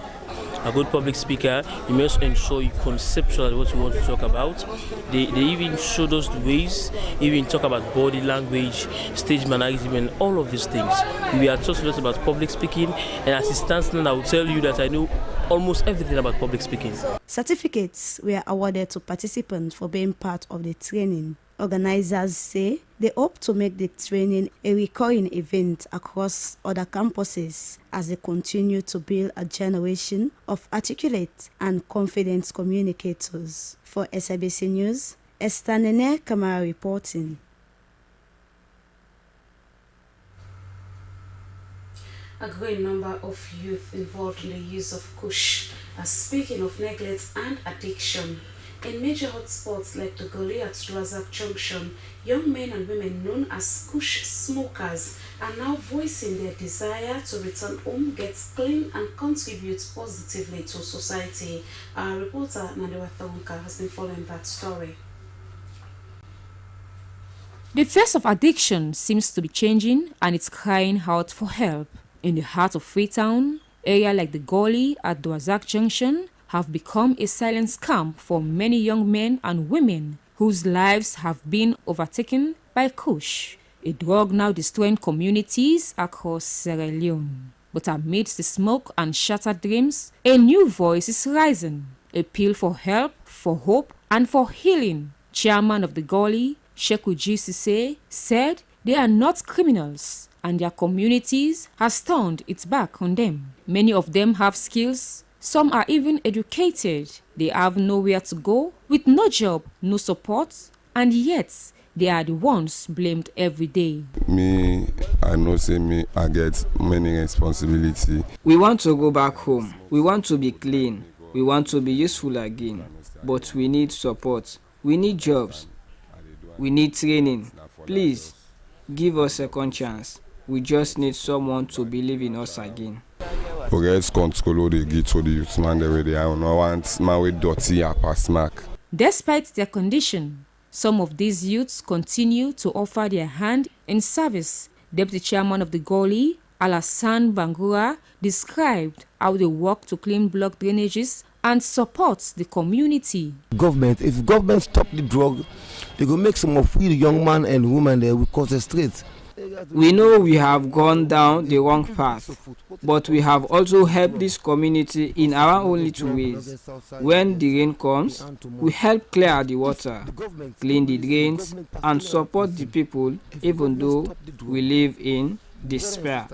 A good public speaker, you must ensure you conceptualize what you want to talk about. They even showed us the ways, even talk about body language, stage mannerism, and all of these things. We are taught a lot about public speaking, and as it stands now, I will tell you that I know almost everything about public speaking.
Certificates were awarded to participants for being part of the training. Organizers say they hope to make the training a recurring event across other campuses as they continue to build a generation of articulate and confident communicators. For Slbc News, Esther Nene Kamara reporting.
A growing number of youth involved in the use of kush are speaking of neglect and addiction. In major hotspots like the Goli at Razak Junction, young men and women known as kush smokers are now voicing their desire to return home, get clean, and contribute positively to society. Our reporter Nadewa Thawunka has been following that story.
The face of addiction seems to be changing, and it's crying out for help. In the heart of Freetown, area like the Goli at Razak Junction have become a silent camp for many young men and women whose lives have been overtaken by kush, a drug now destroying communities across Sierra Leone. But amidst the smoke and shattered dreams, a new voice is rising. Appeal for help, for hope, and for healing. Chairman of the Goli, Sheku Jisise, said they are not criminals, and their communities has turned its back on them. Many of them have skills. Some are even educated. They have nowhere to go, with no job, no support, and yet they are the ones blamed every day.
I get many responsibility.
We want to go back home. We want to be clean. We want to be useful again. But we need support. We need jobs. We need training. Please, give us a second chance. We just need someone to believe in us again.
Despite their condition, some of these youths continue to offer their hand in service. Deputy Chairman of the Goli, Alassane Bangura, described how they work to clean block drainages and support the community.
If government stop the drug, they will make some of the young man and women there will cross the streets.
We know we have gone down the wrong path, but we have also helped this community in our own little ways. When the rain comes, we help clear the water, clean the drains, and support the people, even though we live in despair.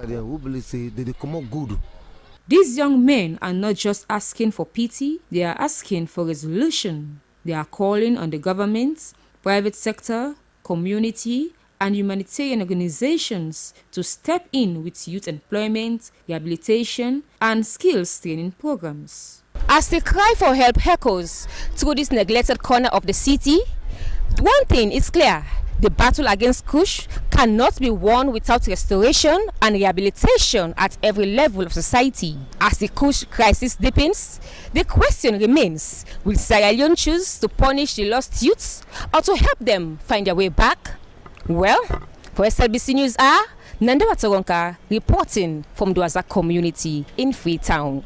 These young men are not just asking for pity, they are asking for resolution. They are calling on the government, private sector, community, and humanitarian organizations to step in with youth employment, rehabilitation, and skills training programs.
As the cry for help echoes through this neglected corner of the city, one thing is clear: the battle against Kush cannot be won without restoration and rehabilitation at every level of society. As the Kush crisis deepens, the question remains: will Sierra Leone choose to punish the lost youths or to help them find their way back? Well, for Slbc News, Nanda Wataronka reporting from Dwaza community in Freetown.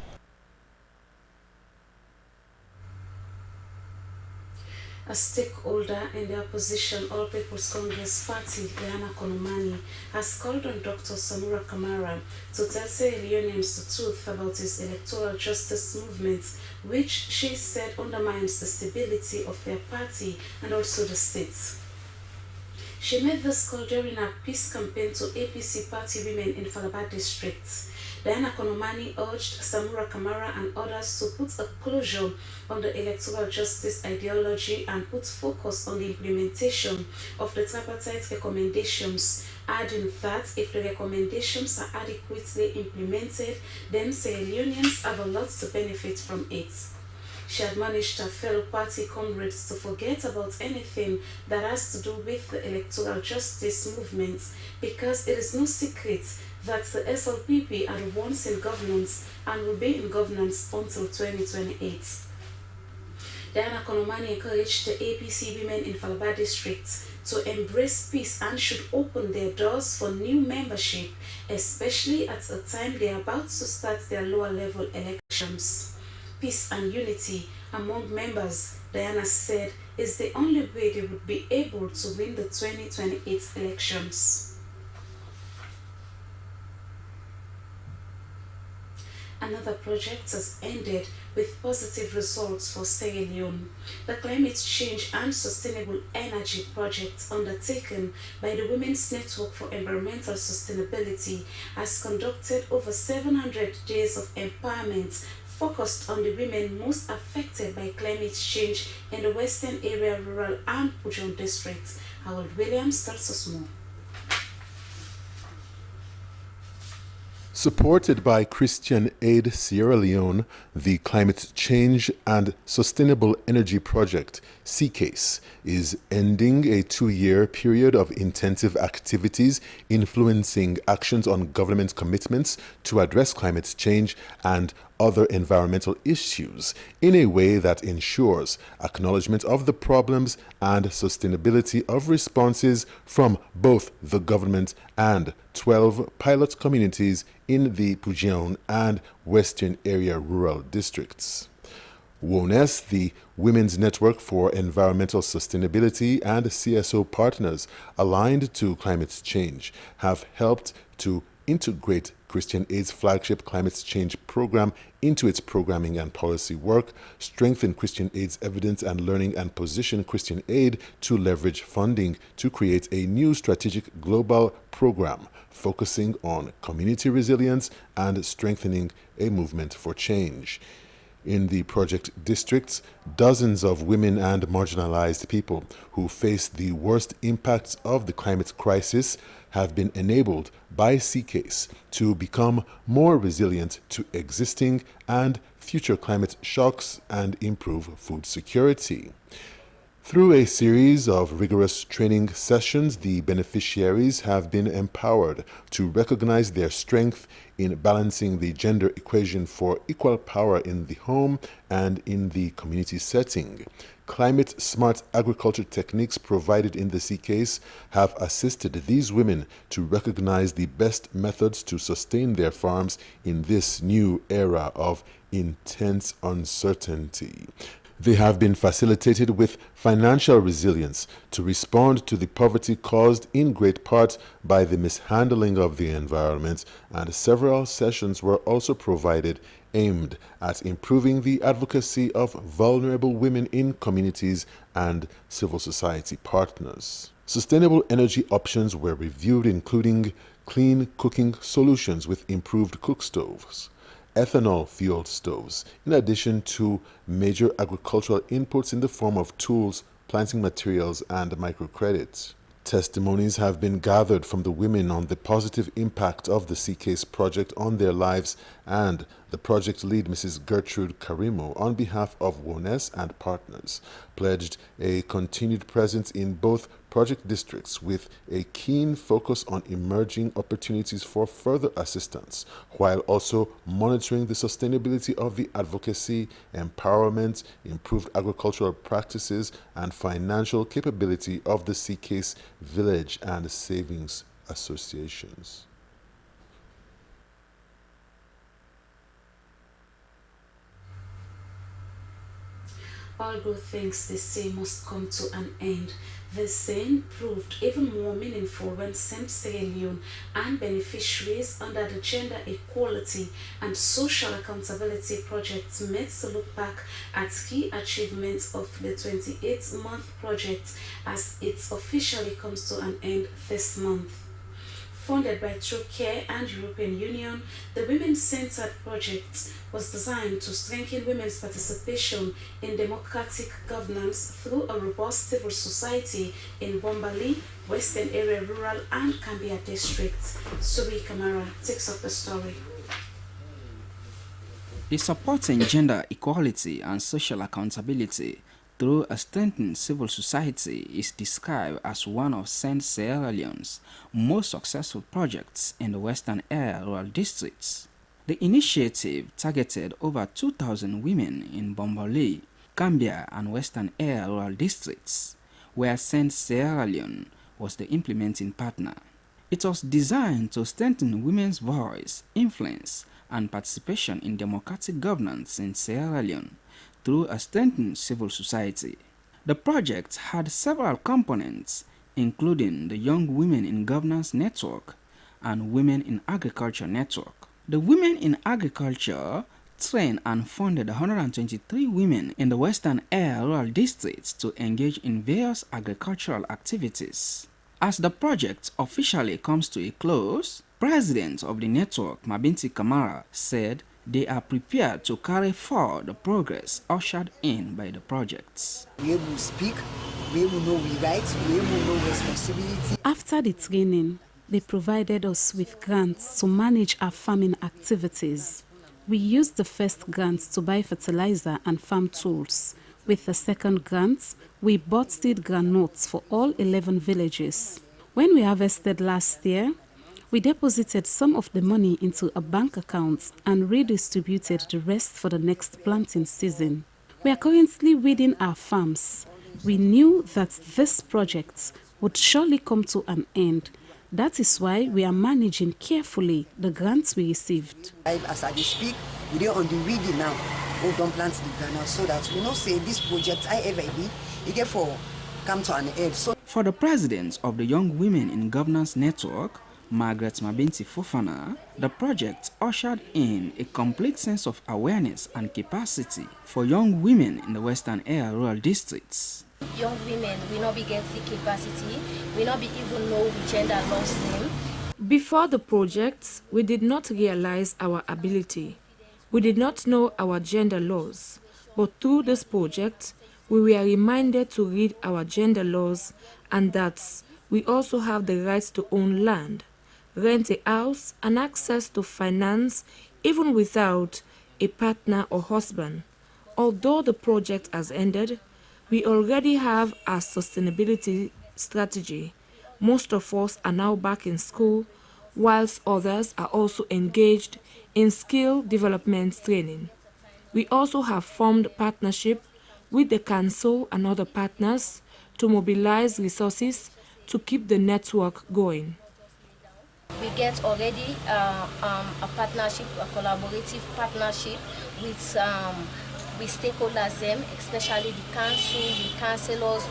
A stakeholder in the opposition All People's Congress Party, Edna Mam, has called on Dr. Samura Kamara to tell Sierra Leoneans the truth about his electoral justice movement, which she said undermines the stability of their party and also the state. She made this call during a peace campaign to APC party women in Falaba district. Edna Mam urged Samura Kamara and others to put a closure on the electoral justice ideology and put focus on the implementation of the tripartite recommendations, adding that if the recommendations are adequately implemented, then Sierra Leoneans have a lot to benefit from it. She admonished her fellow party comrades to forget about anything that has to do with the electoral justice movement, because it is no secret that the SLPP are the ones in governance and will be in governance until 2028. Edna Mam encouraged the APC women in Falaba district to embrace peace and should open their doors for new membership, especially at a time they are about to start their lower level elections. Peace and unity among members, Edna said, is the only way they would be able to win the 2028 elections. Another project has ended with positive results for Sierra Leone. The Climate Change and Sustainable Energy project undertaken by the Women's Network for Environmental Sustainability has conducted over 700 days of empowerment focused on the women most affected by climate change in the Western Area Rural and Pujon districts. Howard Williams tells us more.
Supported by Christian Aid Sierra Leone, the Climate Change and Sustainable Energy Project, CCASE, is ending a 2-year period of intensive activities influencing actions on government commitments to address climate change and other environmental issues in a way that ensures acknowledgement of the problems and sustainability of responses from both the government and 12 pilot communities in the Pujon and Western Area rural districts. WONES, the Women's Network for Environmental Sustainability, and CSO partners aligned to climate change have helped to integrate Christian Aid's flagship climate change program into its programming and policy work, strengthen Christian Aid's evidence and learning, and position Christian Aid to leverage funding to create a new strategic global program focusing on community resilience and strengthening a movement for change. In the project districts, dozens of women and marginalized people who face the worst impacts of the climate crisis have been enabled by CCASE to become more resilient to existing and future climate shocks and improve food security. Through a series of rigorous training sessions, the beneficiaries have been empowered to recognize their strength in balancing the gender equation for equal power in the home and in the community setting. Climate-smart agriculture techniques provided in the CCASE have assisted these women to recognize the best methods to sustain their farms in this new era of intense uncertainty. They have been facilitated with financial resilience to respond to the poverty caused in great part by the mishandling of the environment, and several sessions were also provided aimed at improving the advocacy of vulnerable women in communities and civil society partners. Sustainable energy options were reviewed, including clean cooking solutions with improved cook stoves, ethanol-fueled stoves, in addition to major agricultural inputs in the form of tools, planting materials, and microcredits. Testimonies have been gathered from the women on the positive impact of the CK's project on their lives, and the project lead, Mrs. Gertrude Karimo, on behalf of WONES and partners, pledged a continued presence in both project districts with a keen focus on emerging opportunities for further assistance, while also monitoring the sustainability of the advocacy, empowerment, improved agricultural practices, and financial capability of the CK's village and savings associations.
All good things, they say, must come to an end. This saying proved even more meaningful when St. Sierra Leone and beneficiaries under the Gender Equality and Social Accountability Project met to look back at key achievements of the 28-month project as it officially comes to an end this month. Funded by True Care and European Union, the Women-Centered Project was designed to strengthen women's participation in democratic governance through a robust civil society in Bombali, Western Area Rural and Cambia districts. Subi Kamara takes up the story.
The supporting gender equality and social accountability through a strengthened civil society is described as one of St. Sierra Leone's most successful projects in the Western Area Rural Districts. The initiative targeted over 2,000 women in Bombali, Cambia and Western Area Rural Districts, where St. Sierra Leone was the implementing partner. It was designed to strengthen women's voice, influence, and participation in democratic governance in Sierra Leone through a strengthened civil society. The project had several components, including the Young Women in Governance Network and Women in Agriculture Network. The Women in Agriculture trained and funded 123 women in the Western Area Rural Districts to engage in various agricultural activities. As the project officially comes to a close, President of the network, Mabinti Kamara, said they are prepared to carry forward the progress ushered in by the projects.
We will speak, we will know we rights, we will know responsibility.
After the training, they provided us with grants to manage our farming activities. We used the first grant to buy fertilizer and farm tools. With the second grant, we bought seed granules for all 11 villages. When we harvested last year, we deposited some of the money into a bank account and redistributed the rest for the next planting season. We are currently weeding our farms. We knew that this project would surely come to an end. That is why we are managing carefully the grants we received.
As I speak, we are on the weeding now. We don't plant the granule so that we know say this project I ever be, it get for come to an end. So
for the president of the Young Women in Governance Network, Margaret Mabinti Fofana, the project ushered in a complete sense of awareness and capacity for young women in the Western Area Rural Districts.
Young women will not be getting capacity, will not be even know the gender loss name.
Before the project, we did not realize our ability. We did not know our gender laws, but through this project, we were reminded to read our gender laws and that we also have the right to own land, rent a house, and access to finance even without a partner or husband. Although the project has ended, we already have a sustainability strategy. Most of us are now back in school, whilst others are also engaged in skill development training. We also have formed partnership with the council and other partners to mobilize resources to keep the network going.
We get already a partnership, a collaborative partnership with stakeholders, especially the council, the councillors.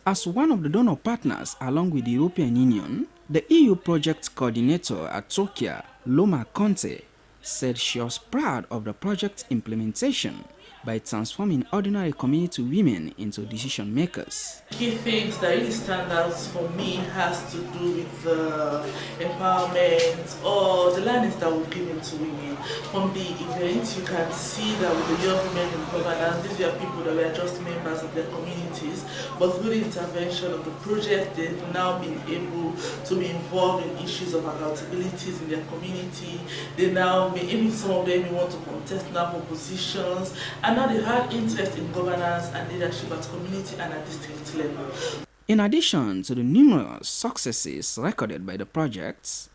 As one of the donor partners along with the European Union, the EU project coordinator at Tokyo, Loma Conte, said she was proud of the project implementation by transforming ordinary community women into decision makers.
Key things that really stand out for me has to do with the empowerment or the learnings that we've given to women. From the event, you can see that with the young women in governance, these were people that were just members of their communities, but through the intervention of the project, they've now been able to be involved in issues of accountabilities in their community. They now, even some of them want to contest now for positions, and now they have interest in governance and leadership at community and at district level.
In addition to the numerous successes recorded by the project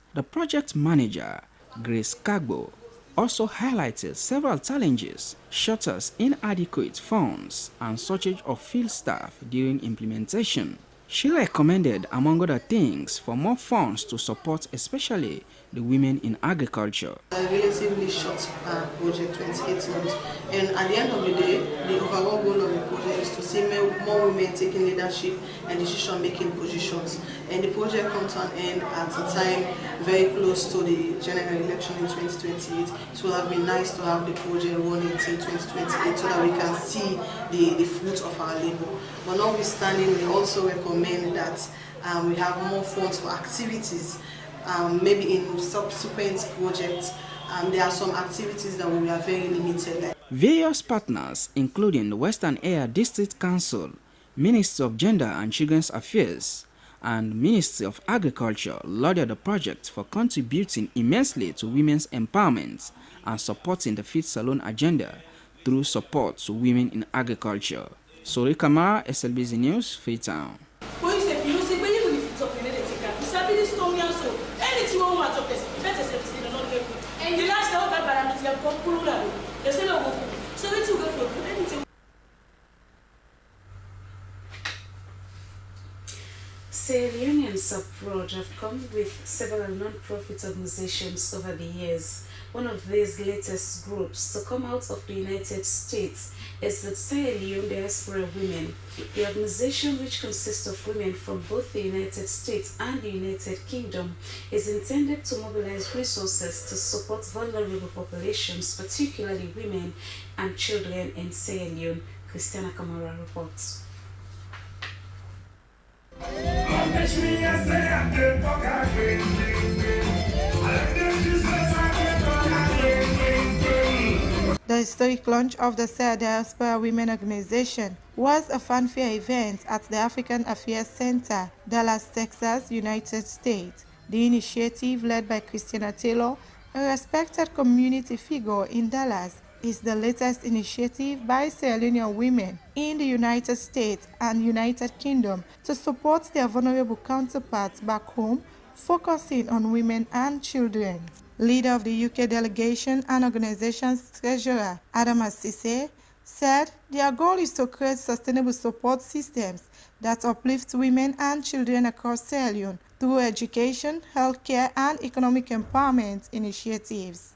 manager, Grace Kagbo, also highlighted several challenges, such as inadequate funds and shortage of field staff during implementation. She recommended, among other things, for more funds to support especially the women in agriculture.
A relatively short project, 28 months, and at the end of the day, the overall goal of the project is to see more women taking leadership and decision-making positions. And the project comes to an end at a time very close to the general election in 2028. It will have been nice to have the project running until 2028 so that we can see the fruits of our labor. But notwithstanding, we also recommend that we have more funds for activities. Maybe in subsequent projects, there are some activities that we are very limited.
Various partners, including the Western Area District Council, Ministry of Gender and Children's Affairs, and Ministry of Agriculture, lauded the project for contributing immensely to women's empowerment and supporting the Feed Salon agenda through support to women in agriculture. Sori Kamara, SLBC News, Freetown.
Sierra Leoneans abroad have come with several non-profit organizations over the years. One of these latest groups to come out of the United States is the Sierra Leone Diaspora Women. The organization, which consists of women from both the United States and the United Kingdom, is intended to mobilize resources to support vulnerable populations, particularly women and children in Sierra Leone. Christristiana reports.
The historic launch of the Sierra Diaspora Women Organization was a fanfare event at the African Affairs Center, Dallas, Texas, United States. The initiative, led by Christiana Taylor, a respected community figure in Dallas, is the latest initiative by Sierra Leonean women in the United States and United Kingdom to support their vulnerable counterparts back home, focusing on women and children. Leader of the UK delegation and organization's treasurer, Edna Mam Sumana, said their goal is to create sustainable support systems that uplift women and children across Sierra Leone through education, healthcare, and economic empowerment initiatives.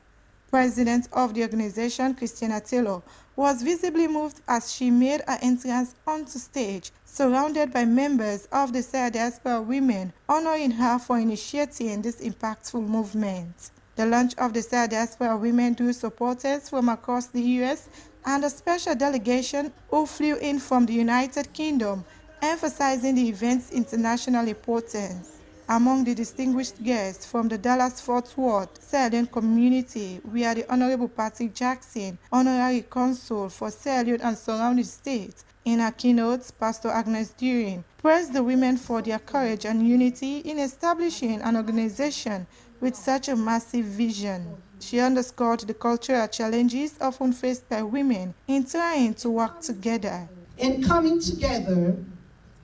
President of the organization, Christiana Taylor, was visibly moved as she made her entrance onto stage, surrounded by members of the Sierra Diaspora Women, honoring her for initiating this impactful movement. The launch of the Sierra Diaspora Women drew supporters from across the U.S. and a special delegation who flew in from the United Kingdom, emphasizing the event's international importance. Among the distinguished guests from the Dallas-Fort Worth Sierra Leone community were the Honorable Patrick Jackson, Honorary Consul for Sierra Leone and surrounding states. In her keynote, Pastor Agnes Durin praised the women for their courage and unity in establishing an organization with such a massive vision. She underscored the cultural challenges often faced by women in trying to work together.
In coming together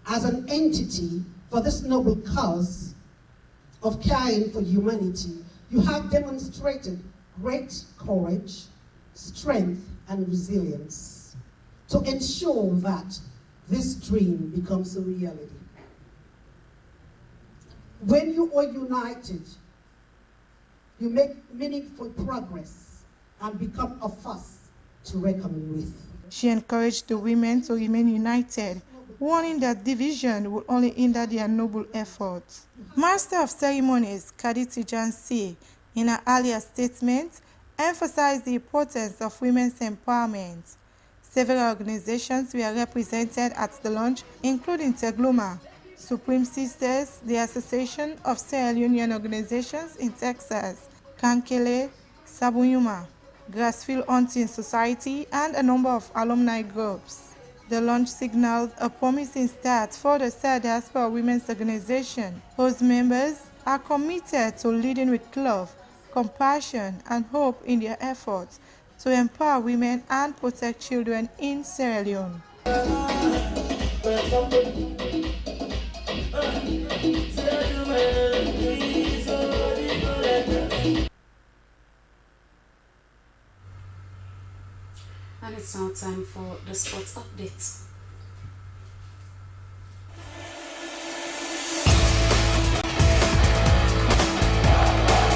as an entity for this noble cause of caring for humanity, you have demonstrated great courage, strength, and resilience to ensure that this dream becomes a reality. When you are united, you make meaningful progress and become a force to reckon with.
She encouraged the women to remain united, warning that division would only hinder their noble efforts. Master of Ceremonies Kaditi Jansi, in her earlier statement, emphasized the importance of women's empowerment. Several organizations were represented at the launch, including Tegluma, Supreme Sisters, the Association of Sierra Leone Organizations in Texas, Kankele, Sabuyuma, Grassfield Hunting Society, and a number of alumni groups. The launch signaled a promising start for the Sierra Diaspora Women's Organization, whose members are committed to leading with love, compassion, and hope in their efforts to empower women and protect children in Sierra Leone.
And it's now time for the sports updates.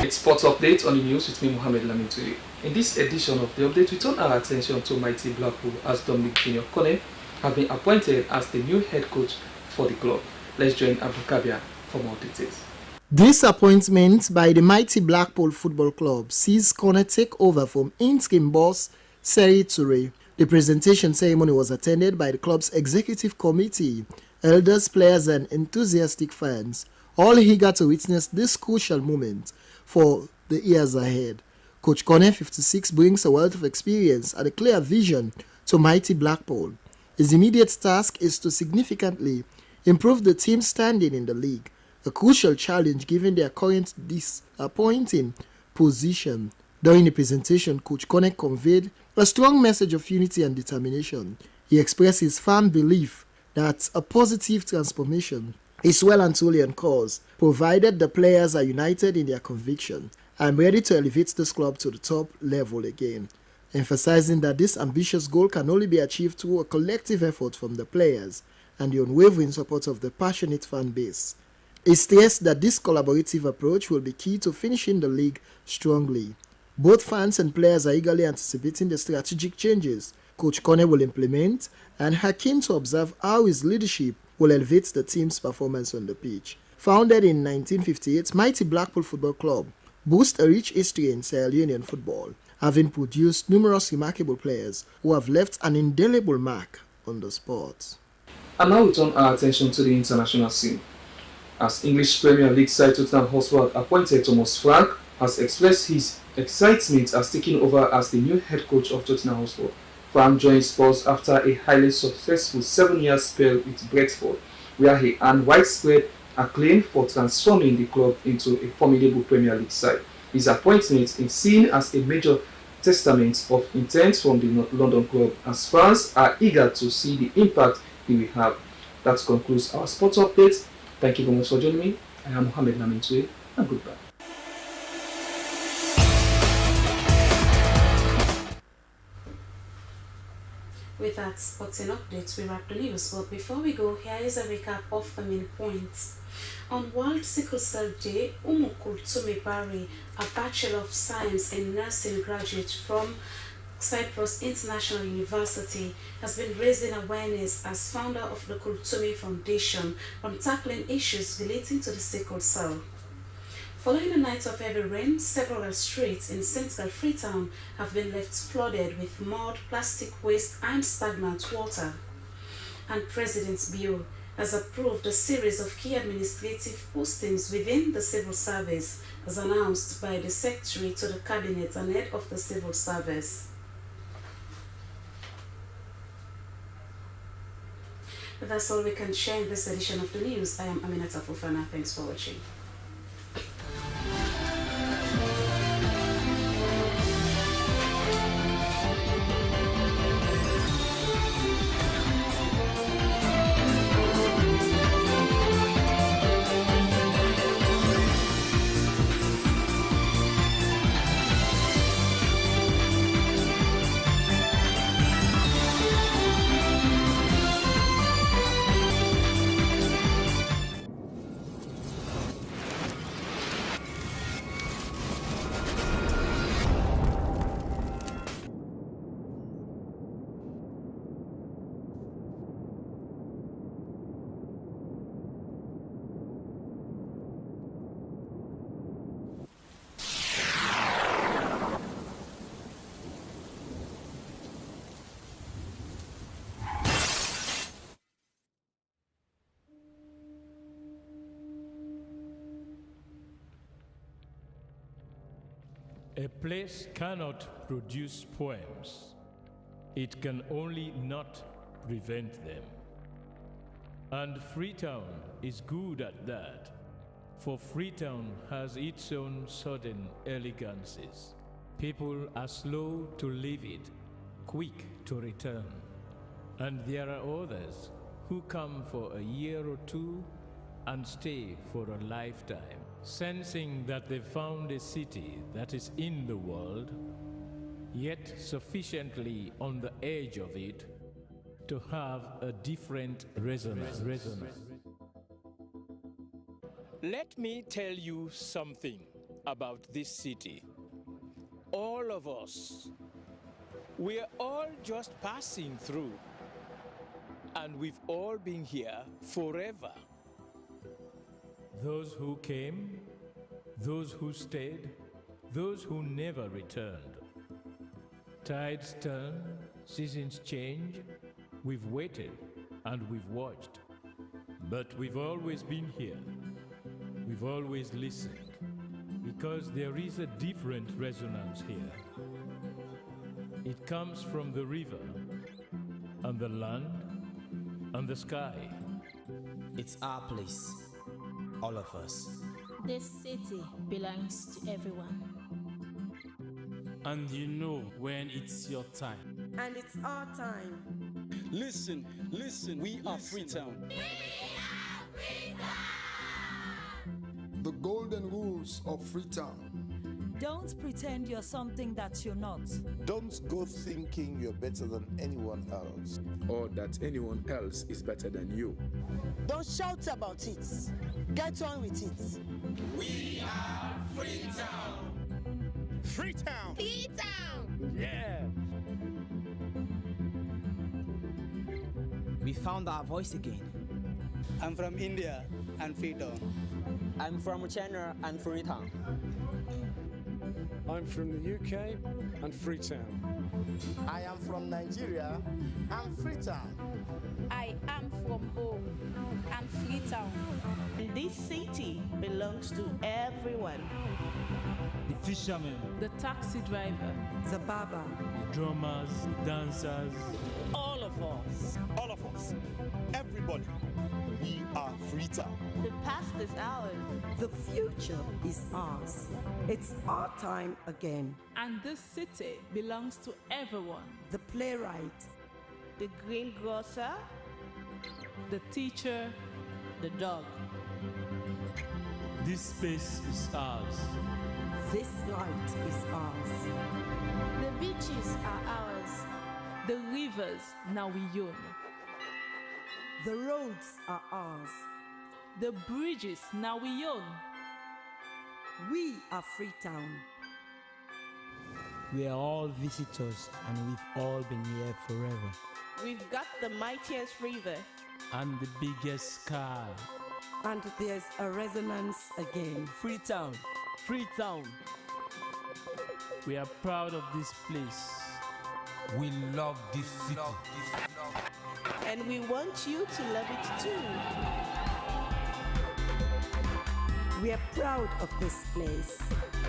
It's sports update on the news with me, Mohammed Lamin today. In this edition of the update, we turn our attention to mighty Blackpool as Dominic Jr. Kone have been appointed as the new head coach for the club. Let's join Abu Kabia for more details.
This appointment by the mighty Blackpool Football Club sees Kone take over from interim boss Seri Toure. The presentation ceremony was attended by the club's executive committee, elders, players and enthusiastic fans, all eager to witness this crucial moment for the years ahead. Coach Kone, 56, brings a wealth of experience and a clear vision to mighty Blackpool. His immediate task is to significantly improve the team's standing in the league, a crucial challenge given their current disappointing position. During the presentation, Coach Kone conveyed a strong message of unity and determination. He expressed his firm belief that a positive transformation is well and truly on course, provided the players are united in their conviction. I am ready to elevate this club to the top level again, emphasizing that this ambitious goal can only be achieved through a collective effort from the players and the unwavering support of the passionate fan base. He stressed that this collaborative approach will be key to finishing the league strongly. Both fans and players are eagerly anticipating the strategic changes Coach Kone will implement and are keen to observe how his leadership will elevate the team's performance on the pitch. Founded in 1958, mighty Blackpool Football Club boasts a rich history in Sierra Leonean football, having produced numerous remarkable players who have left an indelible mark on the sport.
And now we turn our attention to the international scene. As English Premier League side Tottenham Hotspur appointed Thomas Frank has expressed his excitement as taking over as the new head coach of Tottenham Hotspur. Frank joined Spurs after a highly successful 7-year spell with Brentford, where he earned widespread acclaim for transforming the club into a formidable Premier League side. His appointment is seen as a major testament of intent from the London club, as fans are eager to see the impact he will have. That concludes our sports update. Thank you very much for joining me. I am Mohammed Namintue, and goodbye.
With that sporting update, we wrap the news. But before we go, here is a recap of the main points. On World Sickle Cell Day, Umu Kultumi, a Bachelor of Science in Nursing graduate from Cyprus International University, has been raising awareness as founder of the Kultumi Foundation on tackling issues relating to the sickle cell. Following a night of heavy rain, several streets in Central Freetown have been left flooded with mud, plastic waste and stagnant water. And President Bio has approved a series of key administrative postings within the civil service, as announced by the Secretary to the Cabinet and Head of the Civil Service. But that's all we can share in this edition of the news. I am Aminata Fofana. Thanks for watching.
A place cannot produce poems. It can only not prevent them. And Freetown is good at that, for Freetown has its own sudden elegances. People are slow to leave it, quick to return. And there are others who come for a year or two and stay for a lifetime, sensing that they found a city that is in the world, yet sufficiently on the edge of it to have a different resonance. Let me tell you something about this city. All of us, we're all just passing through, and we've all been here forever. Those who came, those who stayed, those who never returned. Tides turn, seasons change. We've waited and we've watched. But we've always been here. We've always listened. Because there is a different resonance here. It comes from the river, and the land, and the sky.
It's our place, all of us.
This city belongs to everyone.
And you know when it's your time.
And it's our time.
Listen, we are Freetown.
The golden rules of Freetown.
Don't pretend you're something that you're not.
Don't go thinking you're better than anyone else.
Or that anyone else is better than you.
Don't shout about it. Get on with it.
We are Freetown.
Freetown!
Freetown!
Yeah!
We found our voice again.
I'm from India and Freetown.
I'm from China and Freetown.
I'm from the UK and Freetown.
I am from Nigeria and Freetown.
I am from home and Freetown.
This city belongs to everyone.
The fishermen,
the taxi driver,
the barber,
the drummers, the dancers.
All of us.
All of us. Everybody. We are Freetown.
The past is ours.
The future is ours. It's our time again.
And this city belongs to everyone.
The playwright,
the greengrocer,
the teacher,
the dog.
This space is ours.
This light is ours.
The beaches are ours. The rivers now we own.
The roads are ours.
The bridges now we own.
We are Freetown.
We are all visitors and we've all been here forever.
We've got the mightiest river.
And the biggest sky.
And there's a resonance again.
Freetown. Freetown.
We are proud of this place.
We love this city.
And we want you to love it too.
We are proud of this place.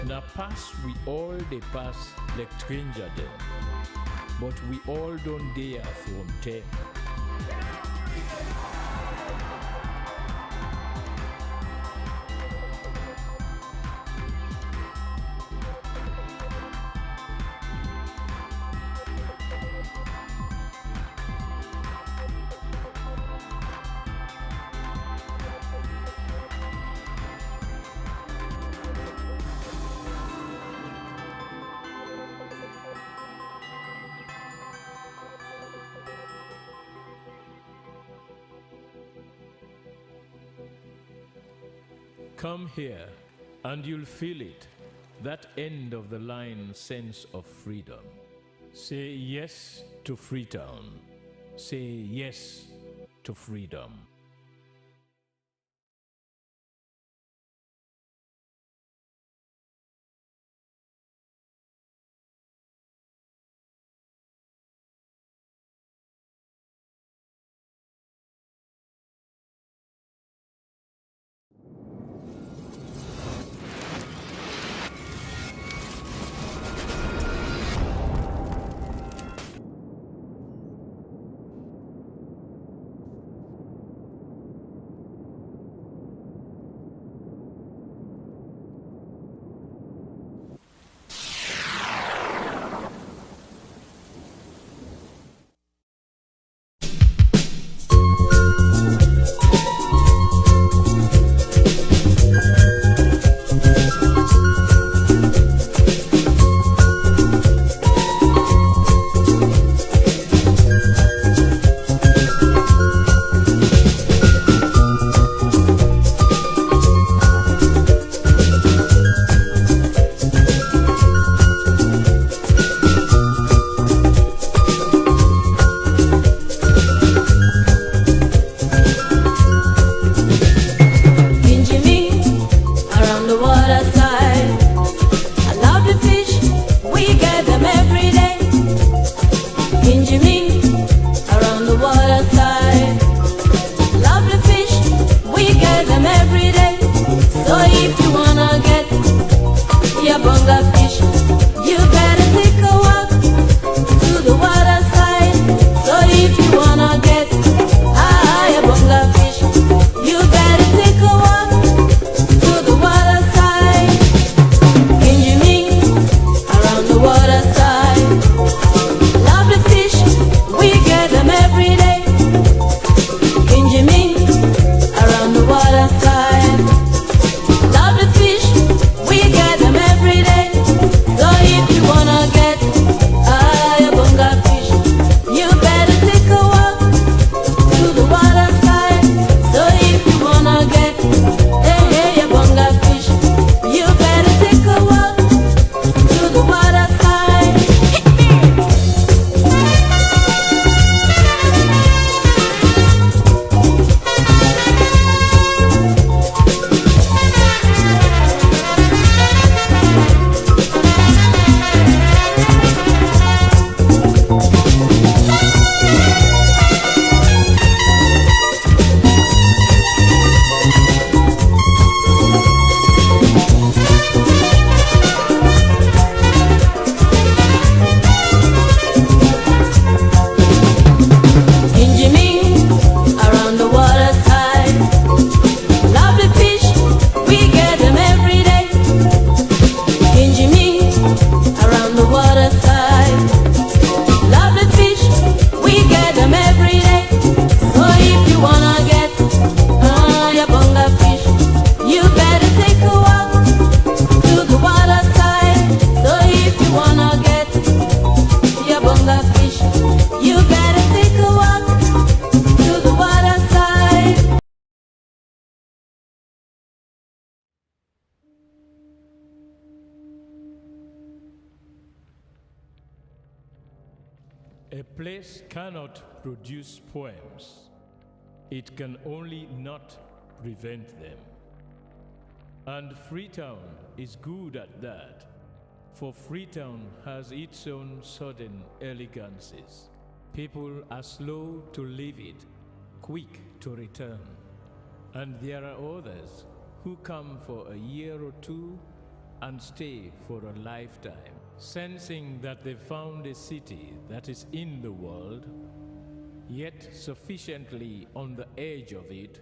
Na pass we all dey pass like stranger dem, but we all don't dare from them. Come here, and you'll feel it, that end of the line sense of freedom. Say yes to Freetown. Say yes to freedom. A place cannot produce poems. It can only not prevent them. And Freetown is good at that, for Freetown has its own sudden elegances. People are slow to leave it, quick to return. And there are others who come for a year or two and stay for a lifetime, sensing that they found a city that is in the world, yet sufficiently on the edge of it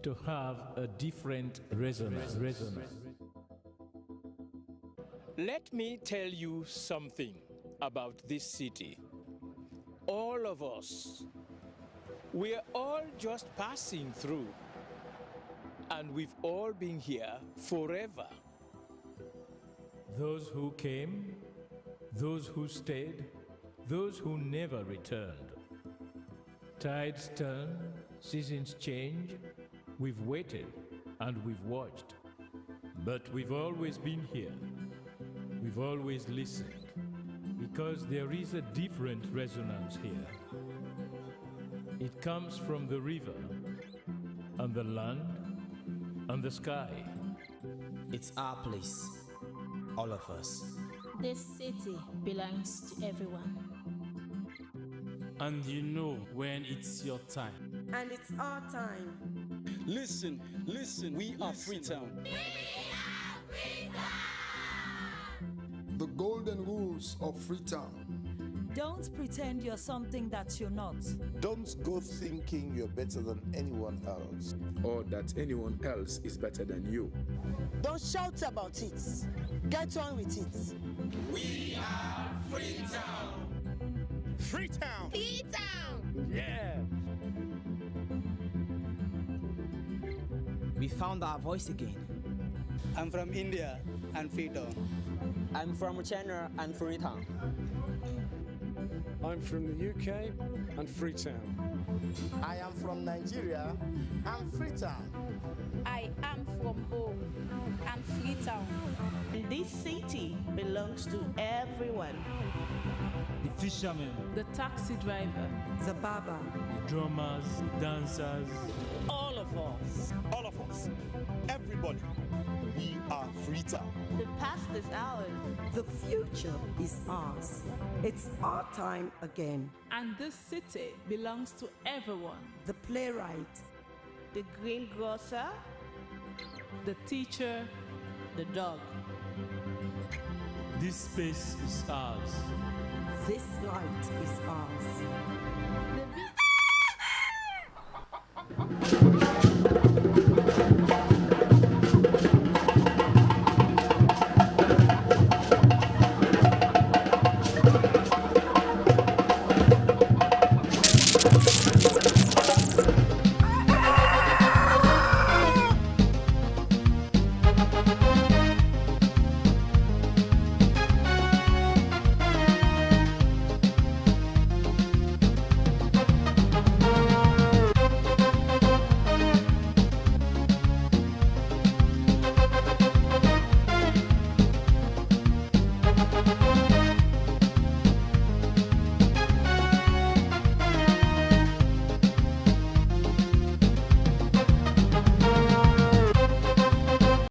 to have a different resonance.
Let me tell you something about this city. All of us, we're all just passing through, and we've all been here forever.
Those who came, those who stayed, those who never returned. Tides turn, seasons change. We've waited and we've watched. But we've always been here. We've always listened. Because there is a different resonance here. It comes from the river, and the land, and the sky.
It's our place, all of us.
This city belongs to everyone.
And you know when it's your time.
And it's our time.
Listen, we are Freetown.
The golden rules of Freetown.
Don't pretend you're something that you're not.
Don't go thinking you're better than anyone else.
Or that anyone else is better than you.
Don't shout about it. Get on with it.
We are Freetown.
Freetown!
Freetown!
Yeah!
We found our voice again.
I'm from India and Freetown.
I'm from China and Freetown.
I'm from the UK and Freetown.
I am from Nigeria and Freetown.
I am from home and Freetown.
This city belongs to everyone.
The fishermen,
the taxi driver,
the barber,
the drummers, the dancers.
All of us.
All of us. Everybody. We are Freetown.
The past is ours.
The future is ours. It's our time again.
And this city belongs to everyone.
The playwright,
the greengrocer,
the teacher,
the dog.
This space is ours.
This light is ours.
The